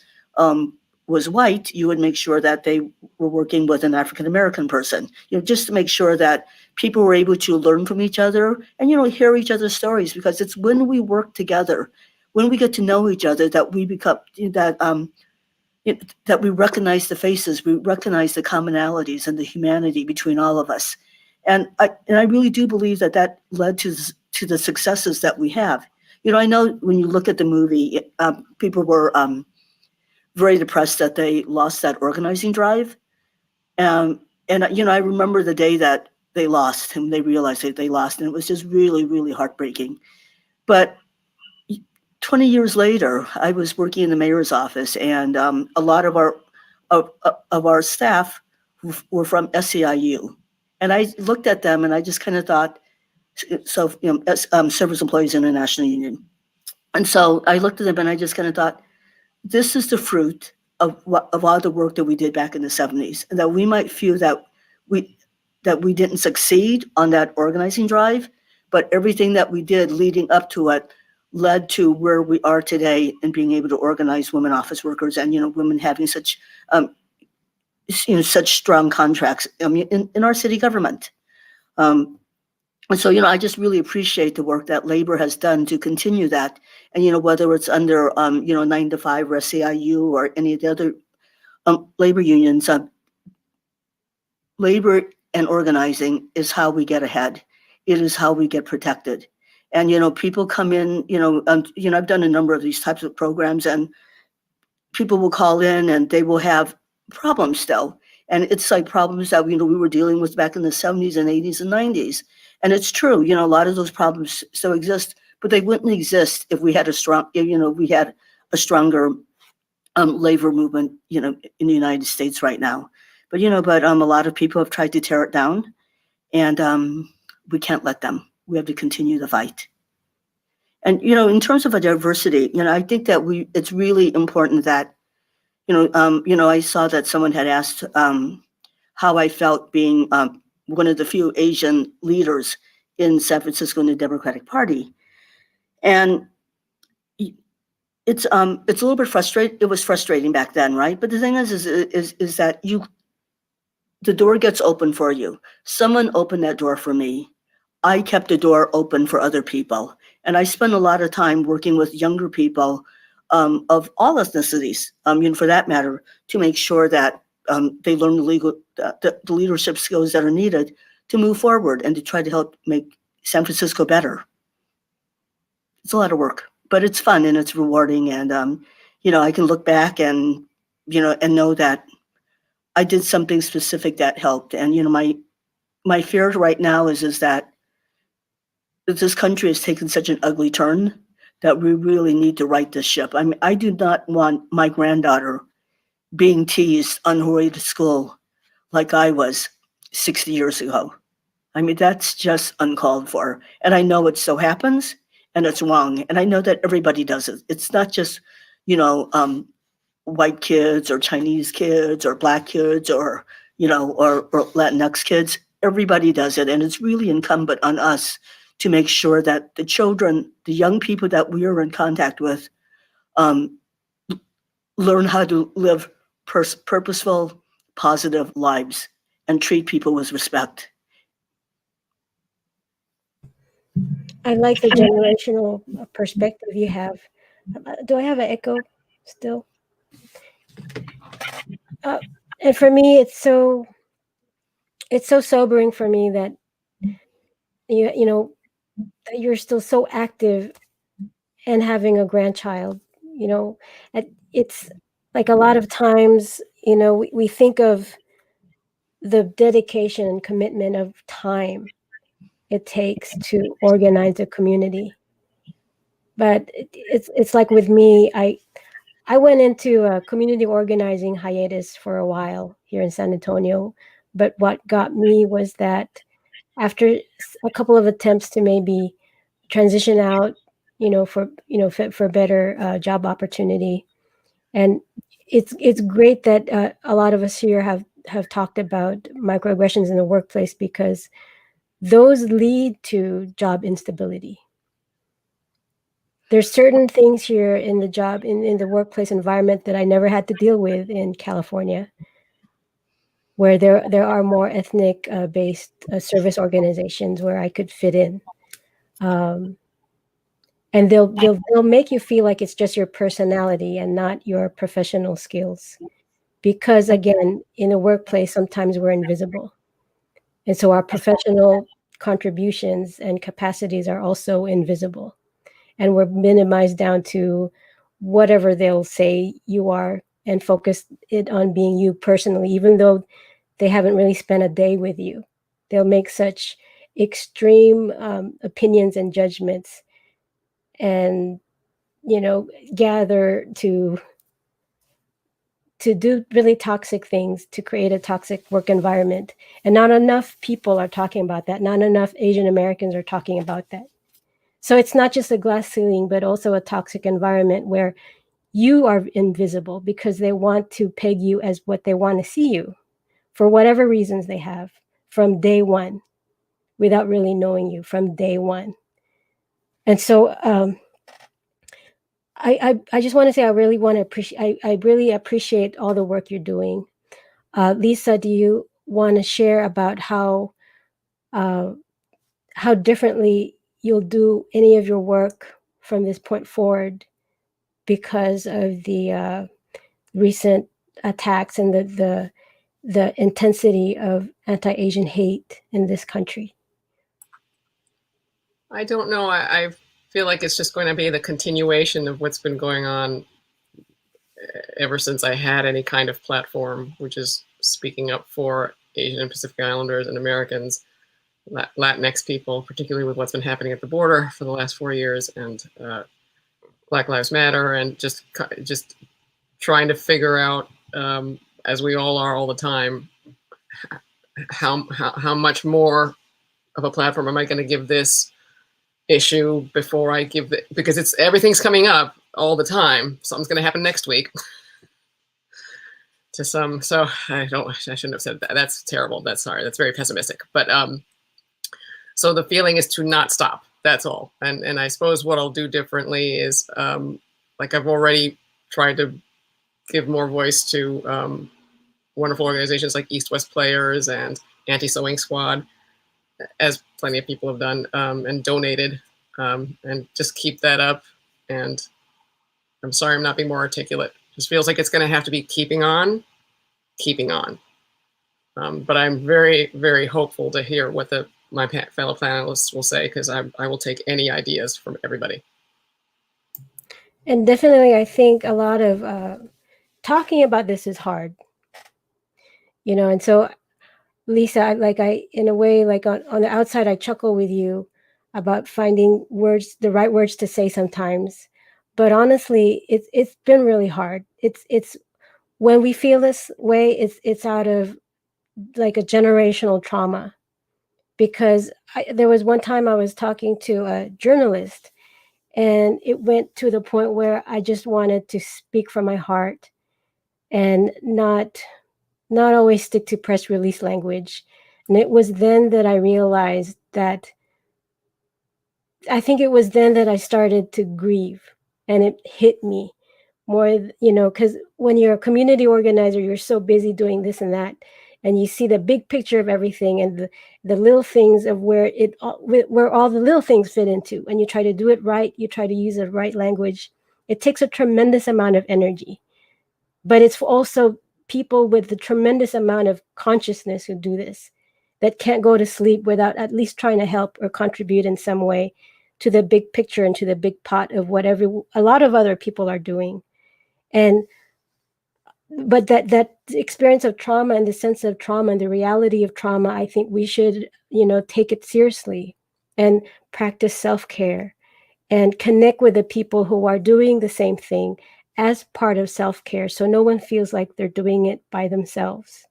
white, you would make sure that they were working with an African-American person, just to make sure that people were able to learn from each other and, hear each other's stories, because it's when we work together, when we get to know each other, that we become, that we recognize the faces, we recognize the commonalities and the humanity between all of us. And I really do believe that led to the successes that we have. I know when you look at the movie, people were very depressed that they lost that organizing drive. And I remember the day that they lost and they realized that they lost, and it was just really, really heartbreaking. But 20 years later, I was working in the mayor's office, and a lot of our staff were from SEIU. And I looked at them and I just kind of thought, so, Service Employees International Union. And so I looked at them and I just kind of thought, this is the fruit of all the work that we did back in the 70s, and that we might feel that we didn't succeed on that organizing drive, but everything that we did leading up to it led to where we are today, and being able to organize women office workers, and women having such such strong contracts in our city government. And so, I just really appreciate the work that labor has done to continue that. And, whether it's under, 9 to 5 or SEIU or any of the other labor unions, labor and organizing is how we get ahead. It is how we get protected. And, people come in, I've done a number of these types of programs, and people will call in and they will have problems still. And it's like problems that, we were dealing with back in the 70s and 80s and 90s. And it's true, a lot of those problems still exist, but they wouldn't exist if we had a stronger labor movement, in the United States right now. But, a lot of people have tried to tear it down, and we can't let them. We have to continue the fight. And, in terms of a diversity, I think that it's really important that, I saw that someone had asked how I felt being one of the few Asian leaders in San Francisco in the Democratic Party. And it's a little bit frustrating. It was frustrating back then, right? But the thing is that the door gets open for you. Someone opened that door for me. I kept the door open for other people. And I spent a lot of time working with younger people of all ethnicities, for that matter, to make sure that they learn the leadership skills that are needed to move forward and to try to help make San Francisco better. It's a lot of work, but it's fun and it's rewarding. And, I can look back and, and know that I did something specific that helped. And, my fear right now is that this country has taken such an ugly turn that we really need to right this ship. I mean, I do not want my granddaughter being teased on her way to school like I was 60 years ago. I mean, that's just uncalled for. And I know it so happens, and it's wrong. And I know that everybody does it. It's not just, white kids or Chinese kids or Black kids or Latinx kids. Everybody does it. And it's really incumbent on us to make sure that the children, the young people that we are in contact with, learn how to live purposeful, positive lives and treat people with respect. I like the generational perspective you have. Do I have an echo still? And for me, it's so sobering for me that you know that you're still so active and having a grandchild. It's like a lot of times, we think of the dedication and commitment of time it takes to organize a community. But it's like with me, I went into a community organizing hiatus for a while here in San Antonio. But what got me was that after a couple of attempts to maybe transition out, for better job opportunity, and it's great that a lot of us here have talked about microaggressions in the workplace, because those lead to job instability. There's certain things here in the job in the workplace environment that I never had to deal with in California, where there are more ethnic based service organizations where I could fit in. And they'll make you feel like it's just your personality and not your professional skills, because again, in the workplace sometimes we're invisible, and so our professional contributions and capacities are also invisible, and we're minimized down to whatever they'll say you are, and focus it on being you personally, even though they haven't really spent a day with you. They'll make such extreme opinions and judgments, and gather to do really toxic things to create a toxic work environment. And not enough people are talking about that. Not enough Asian Americans are talking about that. So it's not just a glass ceiling, but also a toxic environment where you are invisible, because they want to peg you as what they want to see you for whatever reasons they have from day one, without really knowing you from day one. And so I just want to say I really want to appreciate I really appreciate all the work you're doing. Lisa, do you want to share about uh, how differently you'll do any of your work from this point forward because of the recent attacks and the intensity of anti-Asian hate in this country? I don't know. I feel like it's just going to be the continuation of what's been going on ever since I had any kind of platform, which is speaking up for Asian and Pacific Islanders and Americans, Latinx people, particularly with what's been happening at the border for the last 4 years, and Black Lives Matter, and just trying to figure out, as we all are all the time, how much more of a platform am I going to give this issue before I give it, because everything's coming up all the time. Something's going to happen next week to some. So I shouldn't have said that. That's terrible. That's very pessimistic. But so the feeling is to not stop. That's all. And I suppose what I'll do differently is, like I've already tried to give more voice to wonderful organizations like East West Players and Anti-Sewing Squad, as plenty of people have done, and donated, and just keep that up. And I'm sorry I'm not being more articulate. Just feels like it's going to have to be keeping on. But I'm very, very hopeful to hear what my fellow panelists will say, because I will take any ideas from everybody. And definitely, I think a lot of talking about this is hard, and so Lisa, in a way, like on the outside, I chuckle with you about finding the right words to say sometimes. But honestly, it's been really hard. It's when we feel this way, it's out of like a generational trauma. Because there was one time I was talking to a journalist, and it went to the point where I just wanted to speak from my heart and not always stick to press release language. And it was then that I realized that I think it was then that I started to grieve, and it hit me more, because when you're a community organizer, you're so busy doing this and that, and you see the big picture of everything and the little things of where all the little things fit into, and you try to do it right, you try to use the right language. It takes a tremendous amount of energy, but it's also people with the tremendous amount of consciousness who do this, that can't go to sleep without at least trying to help or contribute in some way to the big picture and to the big pot of what a lot of other people are doing. But that experience of trauma and the sense of trauma and the reality of trauma, I think we should, take it seriously and practice self-care and connect with the people who are doing the same thing as part of self-care, so no one feels like they're doing it by themselves.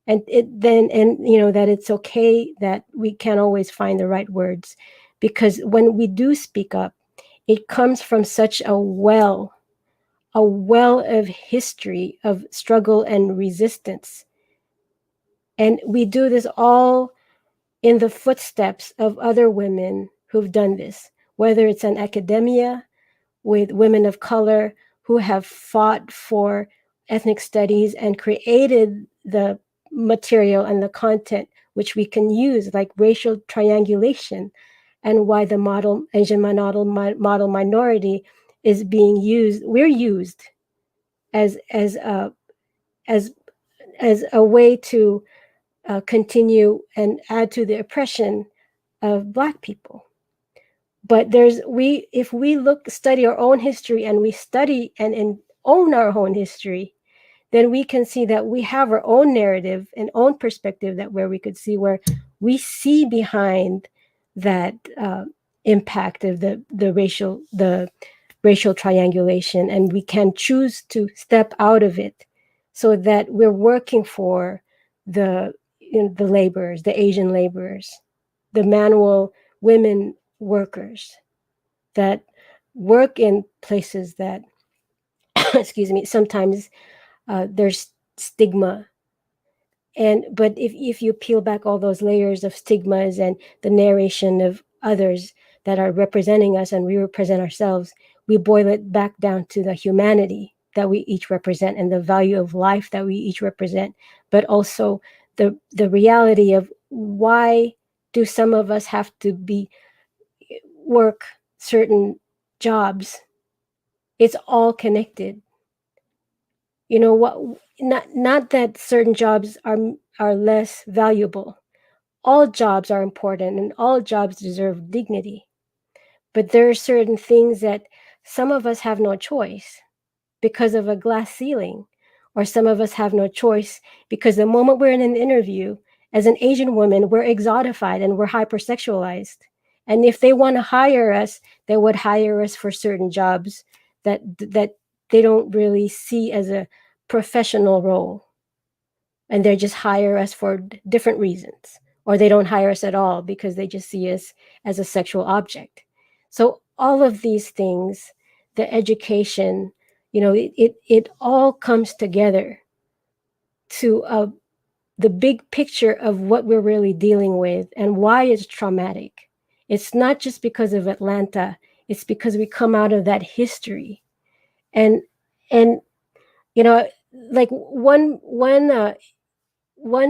And that it's okay that we can't always find the right words, because when we do speak up, it comes from such a well of history of struggle and resistance. And we do this all in the footsteps of other women who've done this, whether it's in academia with women of color who have fought for ethnic studies and created the material and the content which we can use, like racial triangulation, and why the Asian model minority is being used. We're used as a way to continue and add to the oppression of Black people. But if we study our own history, and we study and own our own history, then we can see that we have our own narrative and own perspective, that where we could see where we see behind that impact of the racial triangulation, and we can choose to step out of it, so that we're working for the laborers, the Asian laborers, the manual women workers that work in places that excuse me, sometimes there's stigma. But if you peel back all those layers of stigmas and the narration of others that are representing us, and we represent ourselves, we boil it back down to the humanity that we each represent and the value of life that we each represent, but also the reality of why do some of us have to work certain jobs. It's all connected. Not that certain jobs are less valuable. All jobs are important and all jobs deserve dignity. But there are certain things that some of us have no choice because of a glass ceiling, or some of us have no choice because the moment we're in an interview as an Asian woman, we're exotified and we're hypersexualized. And if they want to hire us, they would hire us for certain jobs that they don't really see as a professional role. And they just hire us for different reasons. Or they don't hire us at all because they just see us as a sexual object. So all of these things, the education, it all comes together to the big picture of what we're really dealing with and why it's traumatic. It's not just because of Atlanta. It's because we come out of that history. And like one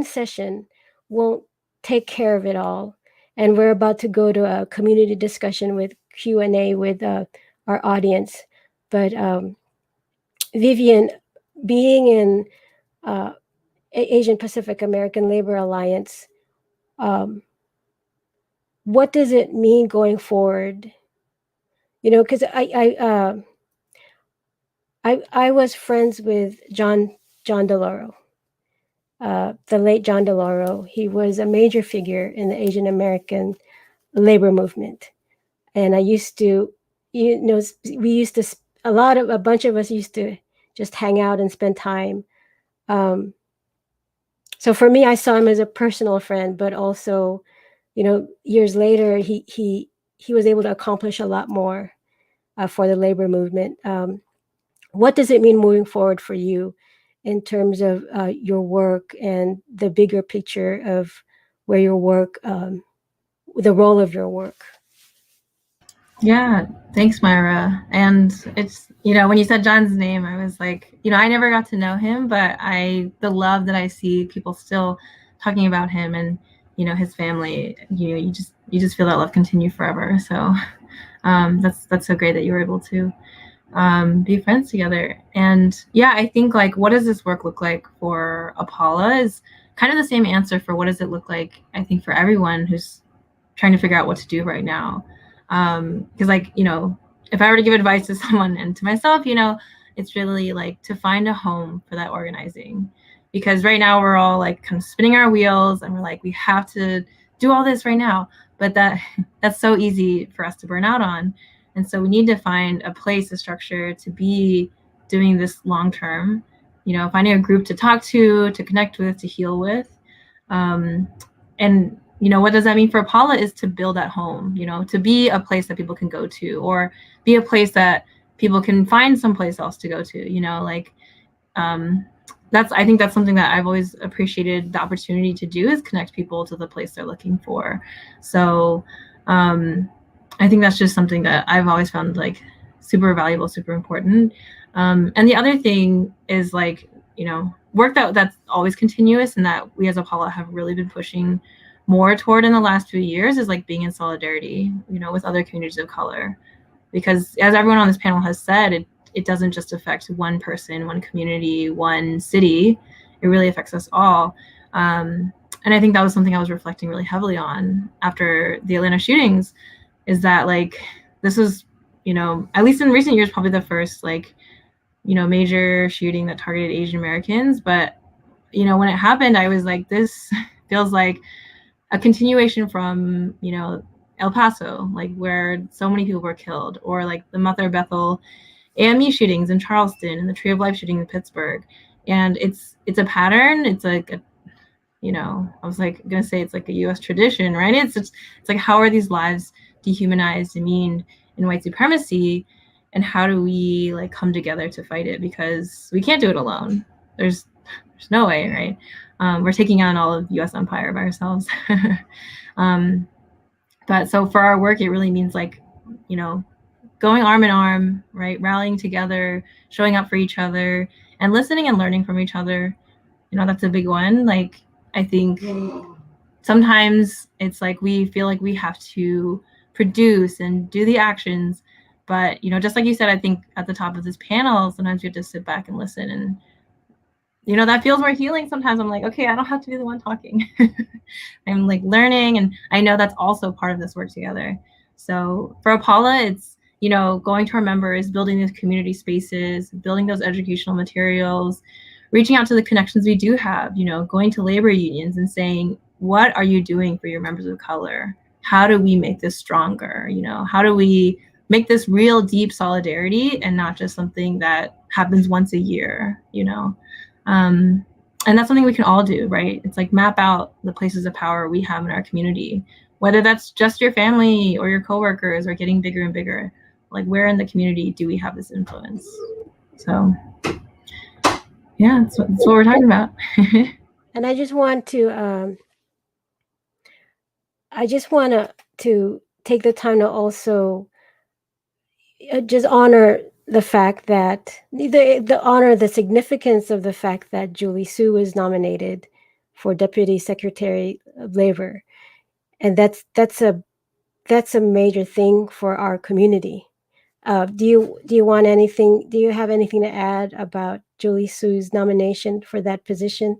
session won't take care of it all. And we're about to go to a community discussion with Q&A with our audience. But Vivian, being in Asian Pacific American Labor Alliance, what does it mean going forward? Because I was friends with John DeLauro, the late John DeLauro. He was a major figure in the Asian American labor movement. And I used to, we used to, a bunch of us used to just hang out and spend time. So for me, I saw him as a personal friend, but also, years later, he was able to accomplish a lot more for the labor movement. What does it mean moving forward for you in terms of your work and the bigger picture of where your work, the role of your work? Yeah, thanks, Myra. And it's, when you said John's name, I was like, I never got to know him, but the love that I see people still talking about him and, his family, you just feel that love continue forever. So that's so great that you were able to be friends together. And yeah, I think like, what does this work look like for Apala is kind of the same answer for what does it look like, I think, for everyone who's trying to figure out what to do right now. Because like, if I were to give advice to someone and to myself, it's really like to find a home for that organizing. Because right now we're all like kind of spinning our wheels and we're like, we have to do all this right now. But that's so easy for us to burn out on. And so we need to find a place, a structure to be doing this long term, finding a group to talk to connect with, to heal with. And what does that mean for Apala is to build at home, to be a place that people can go to, or be a place that people can find someplace else to go to, I think that's something that I've always appreciated the opportunity to do, is connect people to the place they're looking for. So I think that's just something that I've always found like super valuable, super important. And the other thing is like, work that's always continuous and that we as Apala have really been pushing more toward in the last few years is like being in solidarity, with other communities of color. Because as everyone on this panel has said, it doesn't just affect one person, one community, one city. It really affects us all. And I think that was something I was reflecting really heavily on after the Atlanta shootings, is that like, this was, at least in recent years, probably the first like, major shooting that targeted Asian Americans. But, when it happened, I was like, this feels like a continuation from, El Paso, like where so many people were killed, or like the Mother Bethel AME shootings in Charleston and the Tree of Life shooting in Pittsburgh. And it's a pattern. It's like, I was like gonna say it's like a US tradition, right? It's like, how are these lives dehumanized, demeaned in white supremacy? And how do we like come together to fight it? Because we can't do it alone. There's no way, right? We're taking on all of US empire by ourselves. But so for our work, it really means like, going arm in arm, right? Rallying together, showing up for each other, and listening and learning from each other. That's a big one. Like, I think sometimes it's like we feel like we have to produce and do the actions. But, just like you said, I think at the top of this panel, sometimes you have to sit back and listen. And, that feels more healing. Sometimes I'm like, okay, I don't have to be the one talking. I'm like learning. And I know that's also part of this work together. So for Apala, it's, going to our members, building these community spaces, building those educational materials, reaching out to the connections we do have, going to labor unions and saying, what are you doing for your members of color? How do we make this stronger? How do we make this real deep solidarity and not just something that happens once a year, and that's something we can all do, right? It's like map out the places of power we have in our community, whether that's just your family or your coworkers or getting bigger and bigger. Like, where in the community do we have this influence? So yeah, that's what we're talking about. And I just want to take the time to also just honor the fact that the significance of the fact that Julie Su was nominated for Deputy Secretary of Labor, and that's a major thing for our community. Do you want anything? Do you have anything to add about Julie Su's nomination for that position?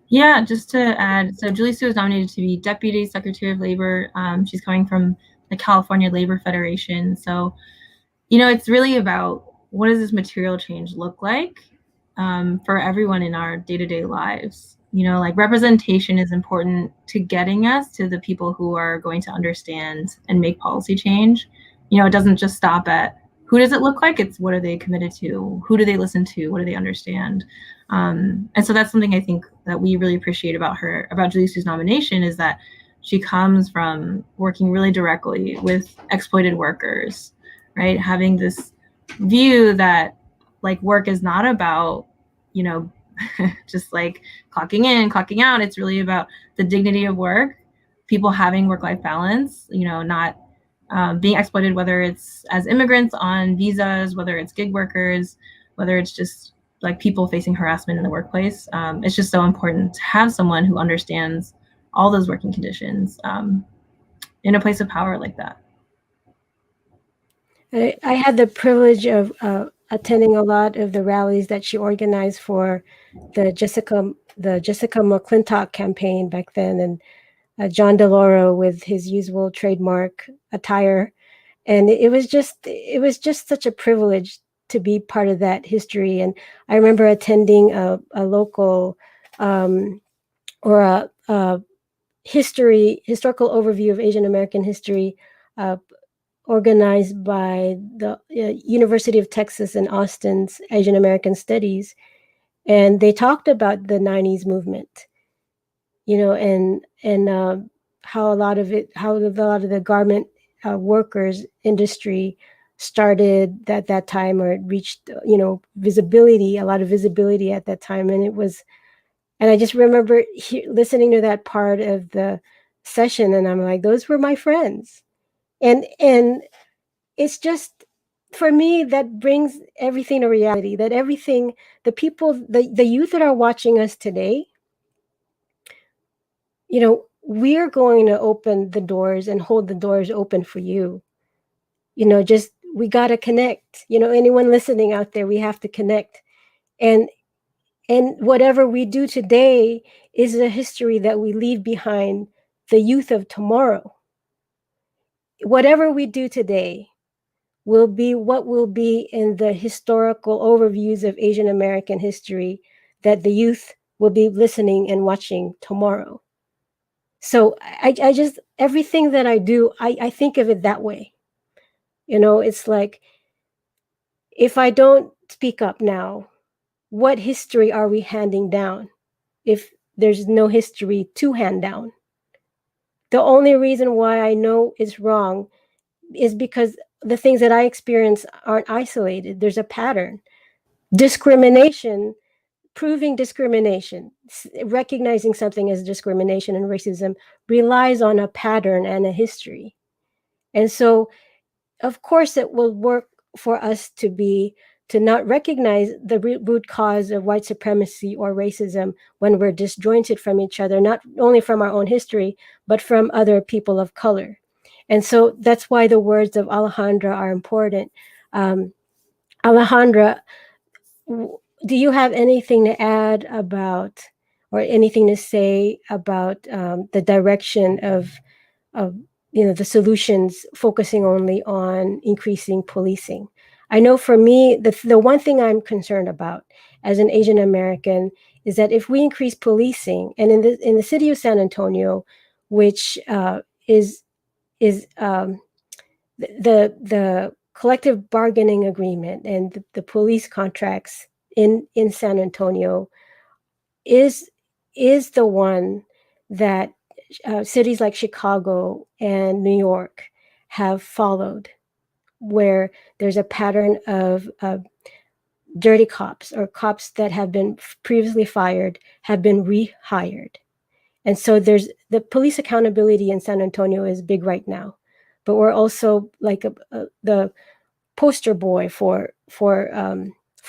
Yeah, just to add, so Julie Su was nominated to be Deputy Secretary of Labor. She's coming from the California Labor Federation. So, it's really about what does this material change look like for everyone in our day-to-day lives. Like, representation is important to getting us to the people who are going to understand and make policy change. It doesn't just stop at who does it look like, it's what are they committed to, who do they listen to, what do they understand. And so that's something I think that we really appreciate about Julie Su's nomination, is that she comes from working really directly with exploited workers, right? Having this view that like work is not about, just like clocking in, clocking out. It's really about the dignity of work, people having work-life balance, not being exploited, whether it's as immigrants on visas, whether it's gig workers, whether it's just like people facing harassment in the workplace. It's just so important to have someone who understands all those working conditions in a place of power like that. I had the privilege of attending a lot of the rallies that she organized for the Jessica McClintock campaign back then, and John DeLauro with his usual trademark attire, and it was just such a privilege to be part of that history. And I remember attending a local or a historical overview of Asian American history organized by the University of Texas in Austin's Asian American Studies, and they talked about the '90s movement, and how a lot of the garment workers industry started at that time, or it reached a lot of visibility at that time, and I just remember listening to that part of the session, and I'm like, those were my friends. And it's just, for me, that brings everything to reality, that everything, the people, the youth that are watching us today, we're going to open the doors and hold the doors open for you. Just, we got to connect. Anyone listening out there, we have to connect. And whatever we do today is a history that we leave behind the youth of tomorrow. Whatever we do today will be what will be in the historical overviews of Asian American history that the youth will be listening and watching tomorrow. So I just, everything that I do, I think of it that way. It's like, if I don't speak up now, what history are we handing down if there's no history to hand down? The only reason why I know it's wrong is because the things that I experience aren't isolated. There's a pattern. Discrimination, proving discrimination, recognizing something as discrimination and racism relies on a pattern and a history. And so, of course, it will work for us to not recognize the root cause of white supremacy or racism when we're disjointed from each other, not only from our own history, but from other people of color. And so that's why the words of Alejandra are important. Alejandra, do you have anything to add about, or anything to say about the direction of the solutions focusing only on increasing policing? I know for me, the one thing I'm concerned about as an Asian American is that if we increase policing, and in the city of San Antonio, which is the collective bargaining agreement and the police contracts in San Antonio is the one that cities like Chicago and New York have followed, where there's a pattern of dirty cops, or cops that have been previously fired have been rehired. And so there's the police accountability in San Antonio is big right now, but we're also like the poster boy for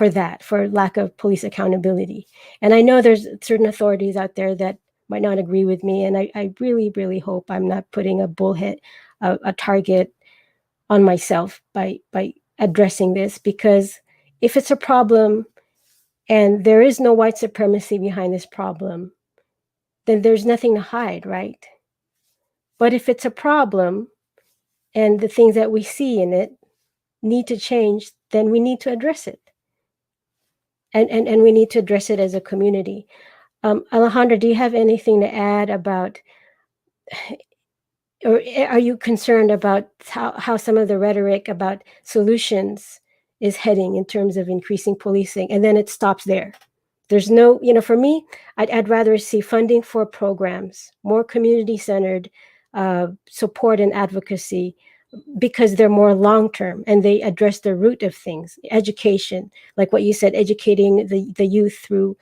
lack of police accountability. And I know there's certain authorities out there that might not agree with me, and I really, really hope I'm not putting a target on myself by addressing this, because if it's a problem and there is no white supremacy behind this problem, then there's nothing to hide, right? But if it's a problem and the things that we see in it need to change, then we need to address it. And we need to address it as a community. Alejandra, do you have anything to add about, or are you concerned about how some of the rhetoric about solutions is heading in terms of increasing policing, and then it stops there? There's no, for me, I'd rather see funding for programs, more community-centered support and advocacy, because they're more long-term and they address the root of things. Education, like what you said, educating the youth through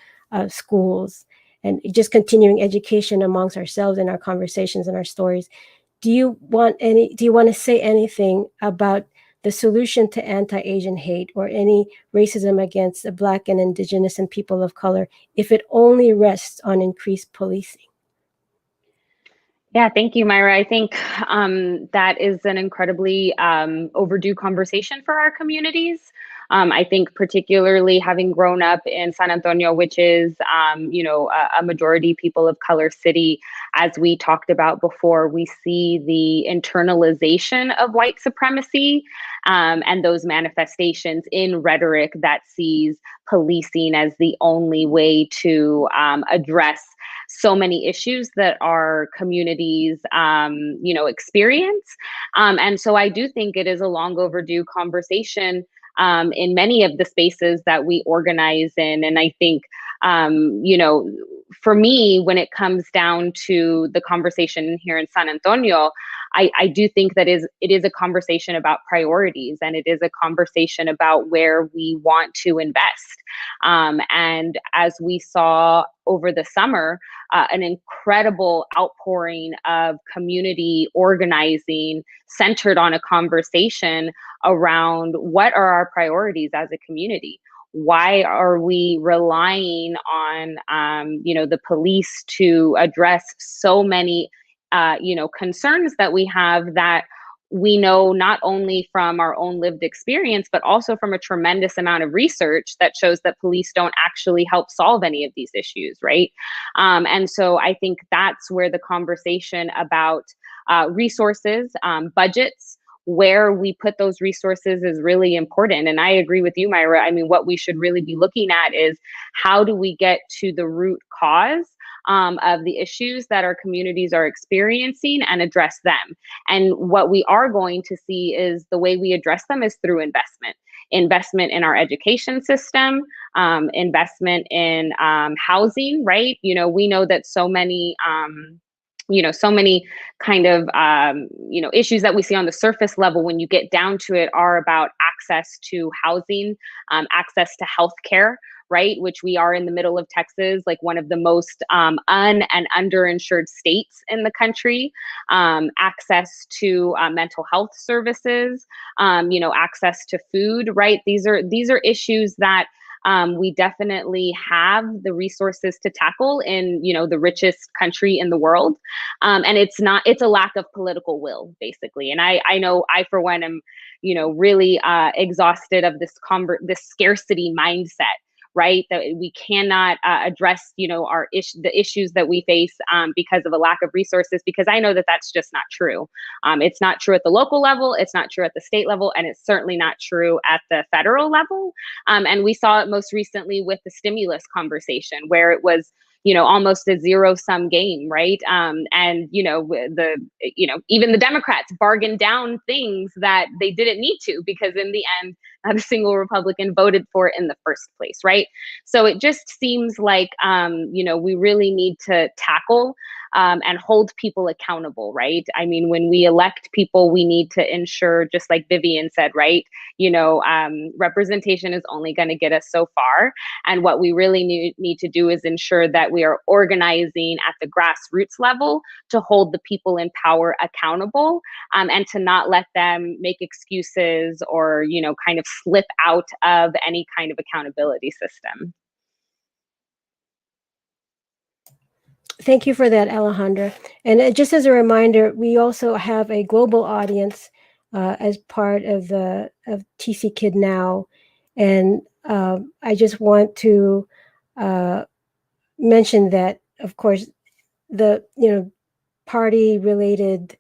schools, and just continuing education amongst ourselves in our conversations and our stories. do you want to say anything about the solution to anti-Asian hate or any racism against the Black and Indigenous and people of color if it only rests on increased policing? Yeah, thank you, Myra. I think that is an incredibly overdue conversation for our communities. I think particularly having grown up in San Antonio, which is, a majority people of color city, as we talked about before, we see the internalization of white supremacy and those manifestations in rhetoric that sees policing as the only way to address so many issues that our communities, experience. And so I do think it is a long overdue conversation in many of the spaces that we organize in. And I think, for me, when it comes down to the conversation here in San Antonio, I do think that it is a conversation about priorities, and it is a conversation about where we want to invest. And as we saw over the summer, an incredible outpouring of community organizing centered on a conversation around what are our priorities as a community. Why are we relying on, the police to address so many, concerns that we have that we know not only from our own lived experience, but also from a tremendous amount of research that shows that police don't actually help solve any of these issues, right? And so I think that's where the conversation about resources, budgets, where we put those resources is really important. And I agree with you, Myra. I mean, what we should really be looking at is how do we get to the root cause of the issues that our communities are experiencing and address them. And what we are going to see is the way we address them is through investment in our education system, investment in housing, right? We know that so many kind of, issues that we see on the surface level, when you get down to it, are about access to housing, access to healthcare, right? Which we are in the middle of Texas, like one of the most un- and underinsured states in the country, access to mental health services, access to food, right? These are issues that we definitely have the resources to tackle in, the richest country in the world. And it's a lack of political will, basically. And I know I, for one, am, really exhausted of this scarcity mindset, right? That we cannot address, the issues that we face because of a lack of resources, because I know that that's just not true. It's not true at the local level, it's not true at the state level, and it's certainly not true at the federal level. And we saw it most recently with the stimulus conversation, where it was, almost a zero-sum game, right? And even the Democrats bargained down things that they didn't need to, because in the end, not a single Republican voted for it in the first place, right? So it just seems like, we really need to tackle and hold people accountable, right? I mean, when we elect people, we need to ensure, just like Vivian said, right? Representation is only going to get us so far. And what we really need to do is ensure that we are organizing at the grassroots level to hold the people in power accountable, and to not let them make excuses or, kind of slip out of any kind of accountability system. Thank you for that, Alejandra. And just as a reminder, we also have a global audience as part of TC Kid Now. And I just want to mention that, of course, the party-related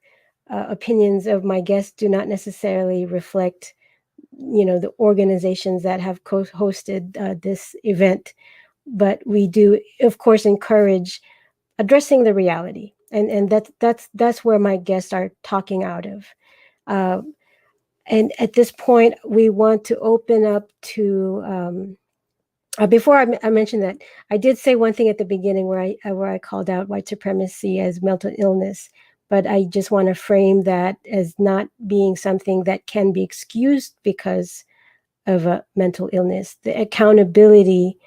opinions of my guests do not necessarily reflect, the organizations that have hosted this event. But we do, of course, encourage addressing the reality, and that's where my guests are talking out of. And at this point, we want to open up to. Before I mentioned that, I did say one thing at the beginning where I called out white supremacy as mental illness, but I just want to frame that as not being something that can be excused because of a mental illness. The accountability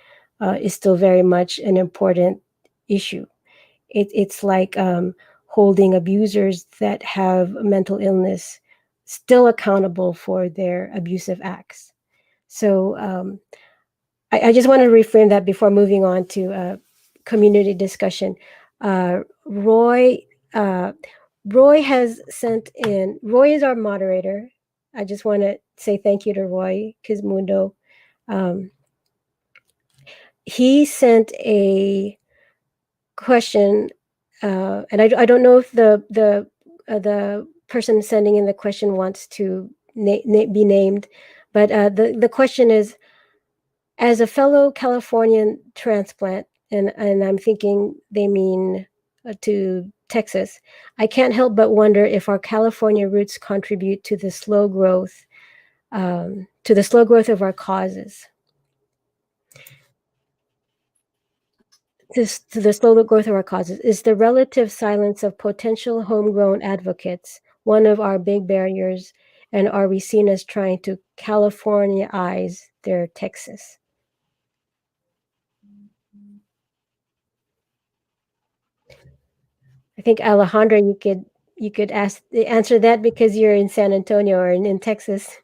is still very much an important issue. It's like holding abusers that have mental illness still accountable for their abusive acts. So I just want to reframe that before moving on to community discussion. Roy has sent in, Roy is our moderator. I just want to say thank you to Roy Kismundo. He sent a question, and I don't know if the person sending in the question wants to be named, but the question is, as a fellow Californian transplant, and I'm thinking they mean to Texas, I can't help but wonder if our California roots contribute to the slow growth of our causes. To the slow growth of our causes. Is the relative silence of potential homegrown advocates one of our big barriers, and are we seen as trying to Californiaize their Texas? I think Alejandra, you could answer that because you're in San Antonio or in Texas.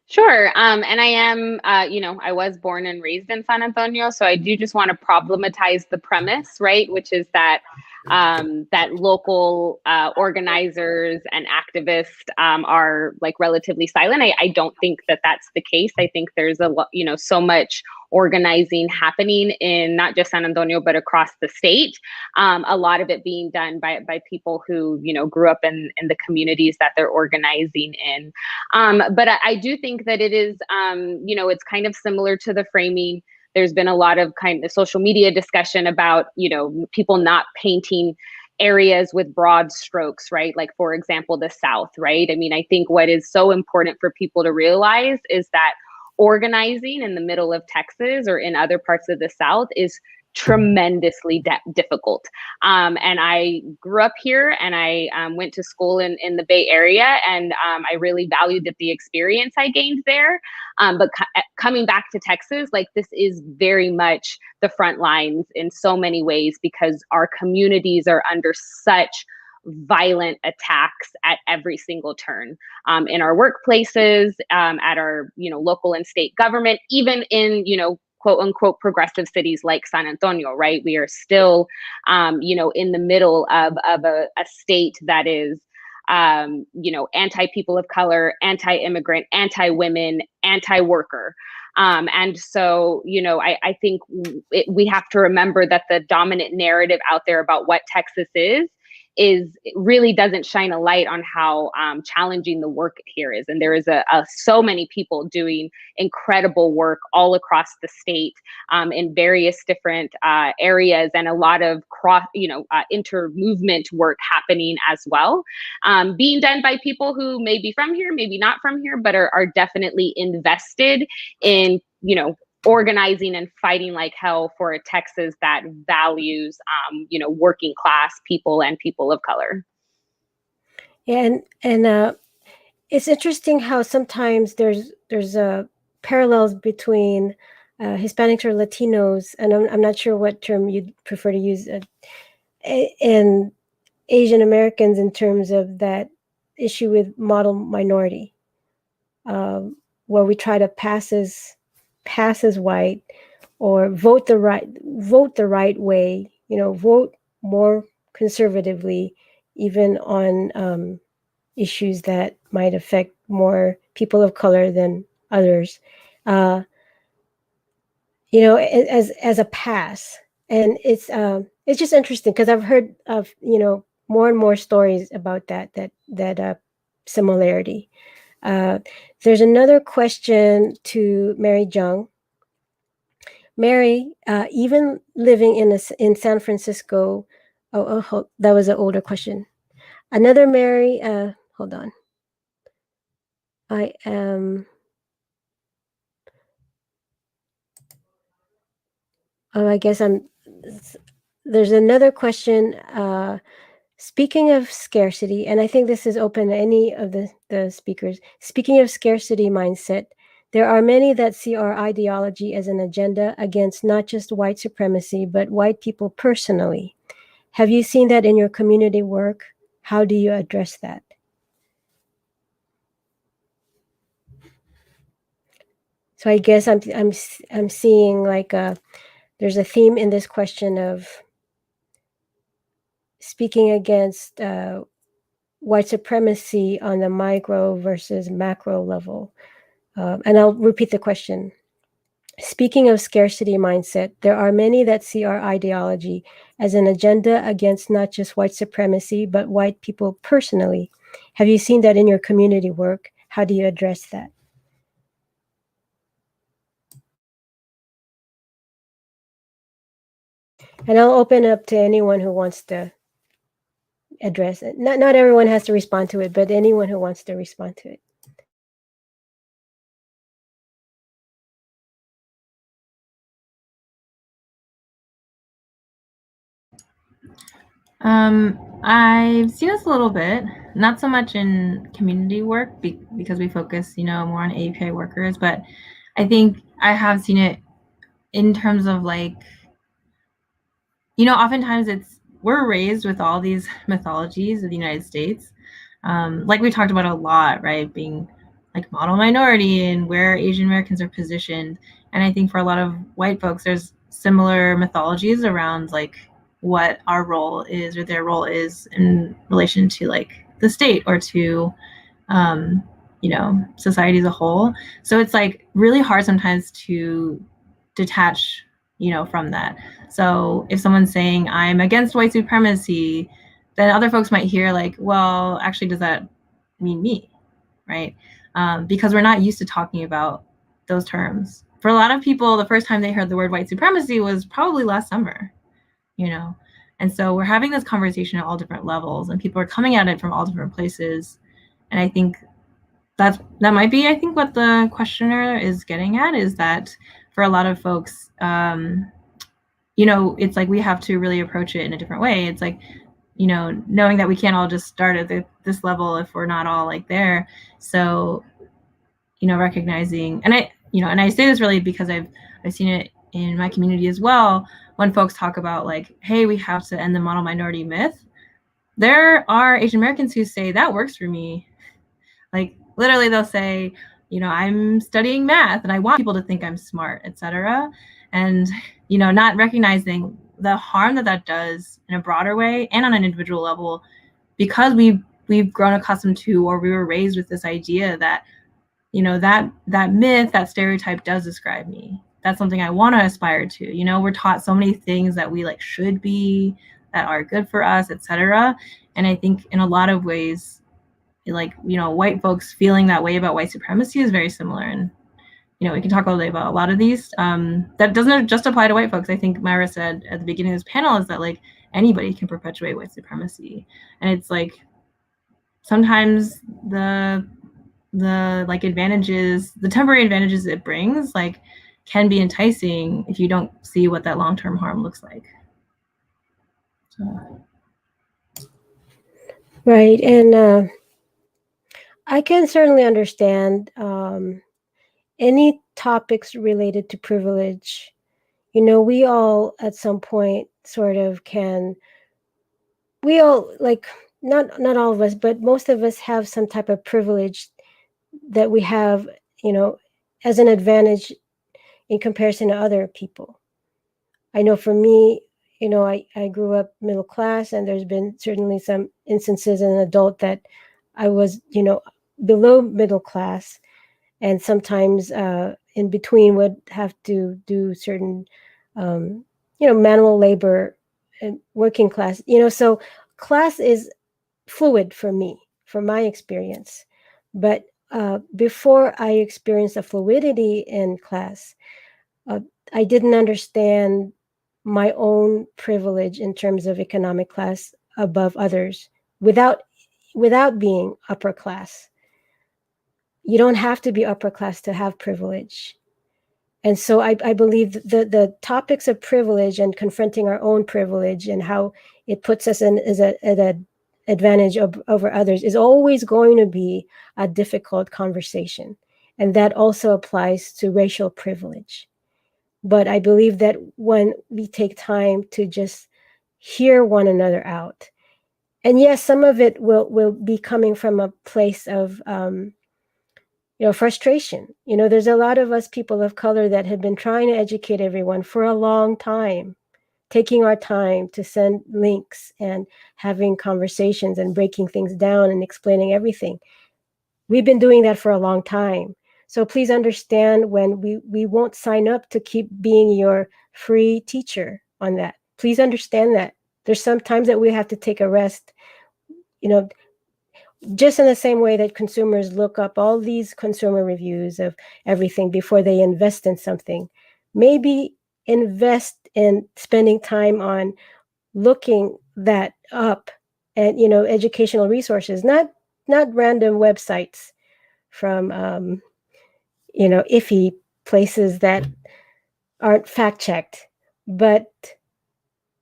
Sure. And I am, I was born and raised in San Antonio, so I do just want to problematize the premise, right? Which is that that local organizers and activists are like relatively silent. I don't think that that's the case. I think there's so much organizing happening in not just San Antonio, but across the state. A lot of it being done by people who, grew up in the communities that they're organizing in. But I do think that it is, it's kind of similar to the framing. There's been a lot of kind of social media discussion about, people not painting areas with broad strokes, right? Like, for example, the South, right? I mean, I think what is so important for people to realize is that organizing in the middle of Texas or in other parts of the South is tremendously difficult. And I grew up here, and I went to school in the Bay Area, and I really valued the experience I gained there. But coming back to Texas, like, this is very much the front lines in so many ways, because our communities are under such violent attacks at every single turn, in our workplaces, at our local and state government, even in quote unquote progressive cities like San Antonio, right? We are still in the middle of a state that is anti-people of color, anti-immigrant, anti-women, anti-worker. And so, I think we have to remember that the dominant narrative out there about what Texas is really doesn't shine a light on how challenging the work here is. And there is so many people doing incredible work all across the state, in various different areas, and a lot of inter-movement work happening as well, being done by people who may be from here, maybe not from here, but are definitely invested in, organizing and fighting like hell for a Texas that values, working class people and people of color. And it's interesting how sometimes there's parallels between Hispanics or Latinos, and I'm not sure what term you'd prefer to use, and Asian Americans in terms of that issue with model minority, where we try to pass as white, or vote the right way, vote more conservatively, even on issues that might affect more people of color than others, as a pass. And it's just interesting because I've heard of more and more stories about that similarity. There's another question to Mary Jung. Mary, even living in San Francisco, that was an older question. Another Mary, hold on. I guess there's another question. Speaking of scarcity, and I think this is open to any of the speakers. Speaking of scarcity mindset, there are many that see our ideology as an agenda against not just white supremacy, but white people personally. Have you seen that in your community work? How do you address that? So I guess I'm seeing like there's a theme in this question of speaking against white supremacy on the micro versus macro level. And I'll repeat the question. Speaking of scarcity mindset, there are many that see our ideology as an agenda against not just white supremacy, but white people personally. Have you seen that in your community work? How do you address that? And I'll open up to anyone who wants to address it. Not everyone has to respond to it, but anyone who wants to respond to it. I've seen this a little bit, not so much in community work because we focus, more on API workers, but I think I have seen it in terms of like, oftentimes we're raised with all these mythologies of the United States. Like we talked about a lot, right? Being like model minority and where Asian Americans are positioned. And I think for a lot of white folks, there's similar mythologies around like what our role is or their role is in relation to like the state or to, society as a whole. So it's like really hard sometimes to detach, from that. So if someone's saying I'm against white supremacy, then other folks might hear like, well, actually, does that mean me, right? Because we're not used to talking about those terms. For a lot of people, the first time they heard the word white supremacy was probably last summer, And so we're having this conversation at all different levels, and people are coming at it from all different places. And I think that might be, I think, what the questioner is getting at, is that for a lot of folks, it's like we have to really approach it in a different way. It's like, knowing that we can't all just start at this level if we're not all like there. So, recognizing, and I say this really because I've seen it in my community as well. When folks talk about like, hey, we have to end the model minority myth, there are Asian Americans who say that works for me. Like literally they'll say, I'm studying math and I want people to think I'm smart, etc. And, not recognizing the harm that does in a broader way and on an individual level, because we've grown accustomed to, or we were raised with this idea that, that myth, that stereotype does describe me. That's something I want to aspire to. We're taught so many things that we like should be, that are good for us, etc. And I think in a lot of ways, like, white folks feeling that way about white supremacy is very similar. And, we can talk all day about a lot of these. That doesn't just apply to white folks. I think Myra said at the beginning of this panel is that like anybody can perpetuate white supremacy. And it's like, sometimes the like advantages, the temporary advantages it brings, like can be enticing if you don't see what that long-term harm looks like. So. Right. And I can certainly understand any topics related to privilege. We all at some point sort of we all like, not all of us, but most of us have some type of privilege that we have, as an advantage in comparison to other people. I know for me, I grew up middle class, and there's been certainly some instances as an adult that I was, below middle class, and sometimes in between would have to do certain, manual labor and working class, so class is fluid for me, from my experience. But before I experienced the fluidity in class, I didn't understand my own privilege in terms of economic class above others without being upper class. You don't have to be upper class to have privilege. And so I believe the topics of privilege and confronting our own privilege and how it puts us in at an advantage over others is always going to be a difficult conversation. And that also applies to racial privilege. But I believe that when we take time to just hear one another out. And yes, some of it will be coming from a place of frustration. There's a lot of us people of color that have been trying to educate everyone for a long time, taking our time to send links and having conversations and breaking things down and explaining everything. We've been doing that for a long time. So please understand when we won't sign up to keep being your free teacher on that. Please understand that. There's some times that we have to take a rest, just in the same way that consumers look up all these consumer reviews of everything before they invest in something. Maybe invest in spending time on looking that up and educational resources, not random websites from iffy places that aren't fact checked, but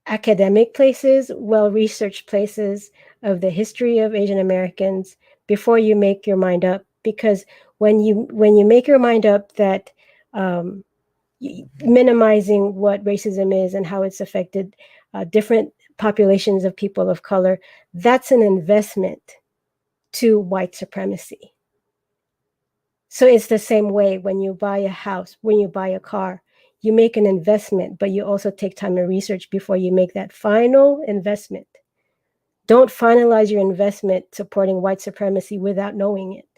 academic places, well-researched places of the history of Asian Americans before you make your mind up. Because when you make your mind up that minimizing what racism is and how it's affected different populations of people of color, that's an investment to white supremacy. So it's the same way when you buy a house, when you buy a car, you make an investment, but you also take time to research before you make that final investment. Don't finalize your investment supporting white supremacy without knowing it.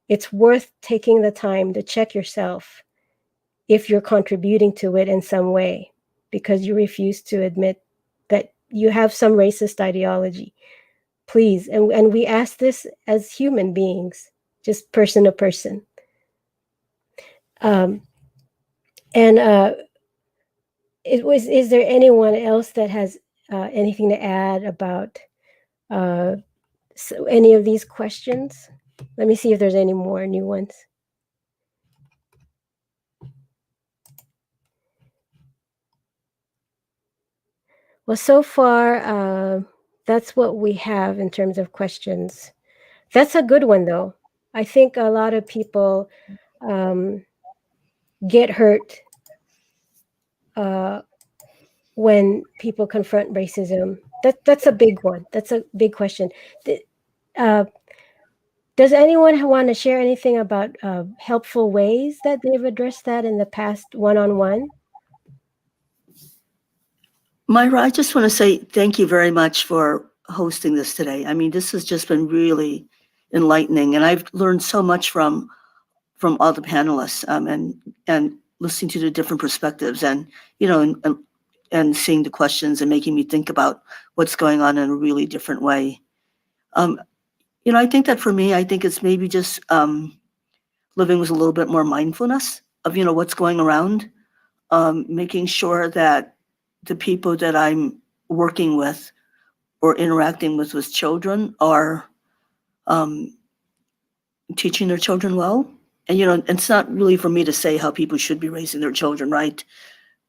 It's worth taking the time to check yourself if you're contributing to it in some way, because you refuse to admit that you have some racist ideology. Please, and we ask this as human beings, just person to person. Is there anyone else that has anything to add about any of these questions? Let me see if there's any more new ones. Well, so far, that's what we have in terms of questions. That's a good one, though. I think a lot of people get hurt when people confront racism. That's a big one. That's a big question. Does anyone want to share anything about helpful ways that they've addressed that in the past one-on-one? Myra, I just want to say thank you very much for hosting this today. I mean, this has just been really enlightening, and I've learned so much from all the panelists, and listening to the different perspectives, and and seeing the questions and making me think about what's going on in a really different way. I think that for me, I think it's maybe just living with a little bit more mindfulness of what's going around, making sure that the people that I'm working with or interacting with children are teaching their children well. And it's not really for me to say how people should be raising their children, right?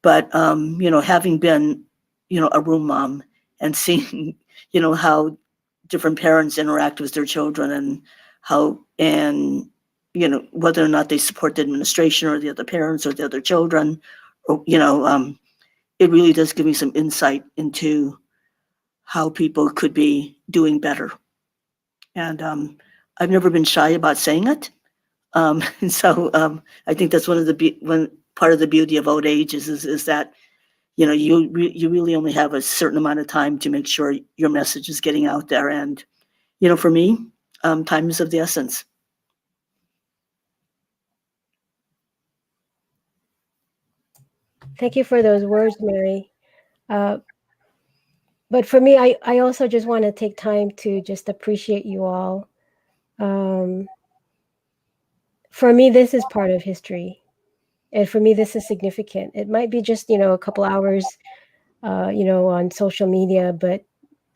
But having been a room mom and seeing how different parents interact with their children, and whether or not they support the administration or the other parents or the other children, or it really does give me some insight into how people could be doing better. And I've never been shy about saying it. And so I think that's one part of the beauty of old age is that you really only have a certain amount of time to make sure your message is getting out there. And for me, time is of the essence. Thank you for those words, Mary. But for me, I also just want to take time to just appreciate you all. For me, this is part of history. And for me, this is significant. It might be just, a couple hours, on social media, but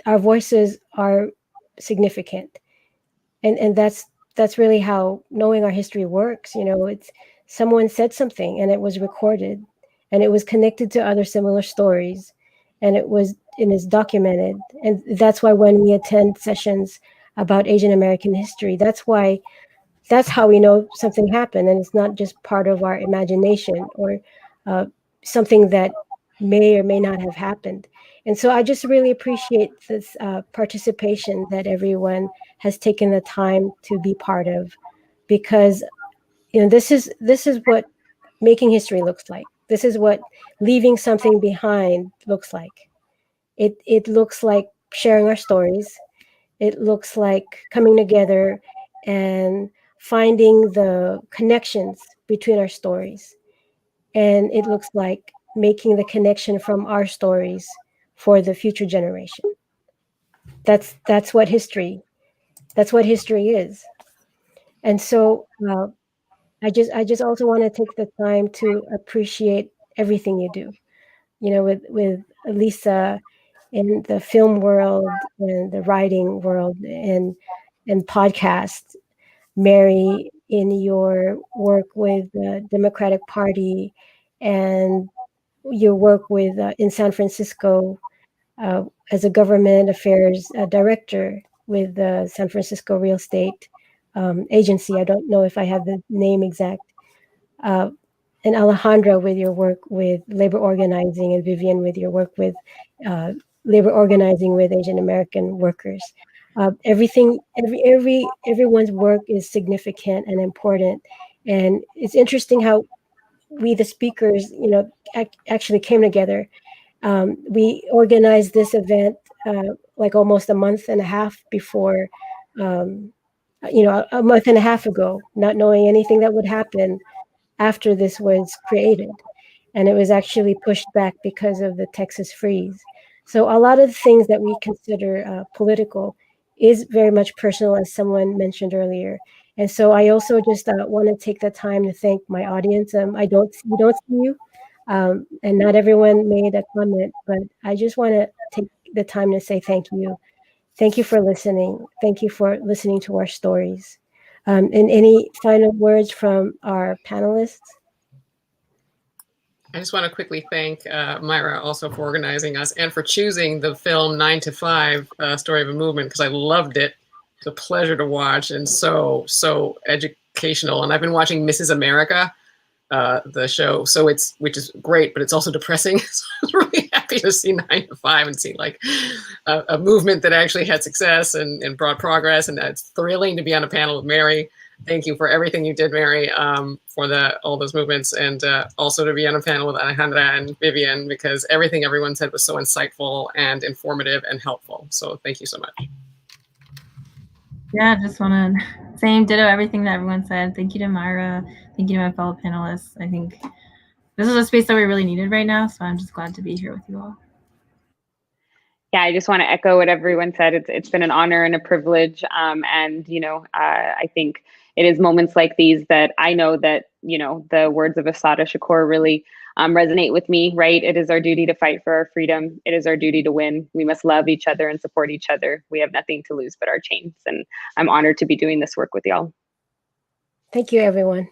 our voices are significant. And that's really how knowing our history works. It's someone said something and it was recorded and it was connected to other similar stories, and it is documented. And that's why when we attend sessions about Asian American history, that's how we know something happened, and it's not just part of our imagination or something that may or may not have happened. And so I just really appreciate this participation that everyone has taken the time to be part of, because this is what making history looks like. This is what leaving something behind looks like. It looks like sharing our stories. It looks like coming together and finding the connections between our stories. And it looks like making the connection from our stories for the future generation. That's what history is. And so I just also want to take the time to appreciate everything you do, with Lisa in the film world and the writing world and podcast, Mary in your work with the Democratic Party and your work with in San Francisco as a government affairs director with the San Francisco Real Estate Agency. I don't know if I have the name exact. And Alejandra with your work with labor organizing, and Vivian with your work with labor organizing with Asian American workers. Everyone's work is significant and important, and it's interesting how we, the speakers, actually came together. We organized this event like almost a month and a half before, a month and a half ago, not knowing anything that would happen after this was created. And it was actually pushed back because of the Texas freeze. So a lot of the things that we consider political is very much personal, as someone mentioned earlier. And so I also just want to take the time to thank my audience. We don't see you, and not everyone made a comment, but I just want to take the time to say thank you. Thank you for listening. Thank you for listening to our stories. And any final words from our panelists? I just want to quickly thank Myra also for organizing us and for choosing the film 9 to 5, Story of a Movement, because I loved it. It's a pleasure to watch and so educational. And I've been watching Mrs. America, the show, which is great, but it's also depressing. So I was really happy to see 9 to 5 and see like a movement that actually had success and brought progress. And it's thrilling to be on a panel with Mary. Thank you for everything you did, Mary, for all those movements, and also to be on a panel with Alejandra and Vivian, because everything everyone said was so insightful and informative and helpful. So thank you so much. Yeah, just want to same ditto everything that everyone said. Thank you to Myra. Thank you to my fellow panelists. I think this is a space that we really needed right now, so I'm just glad to be here with you all. Yeah, I just want to echo what everyone said. It's been an honor and a privilege, and I think it is moments like these that I know that the words of Assata Shakur really resonate with me. Right? It is our duty to fight for our freedom. It is our duty to win. We must love each other and support each other. We have nothing to lose but our chains, and I'm honored to be doing this work with y'all. Thank you, everyone.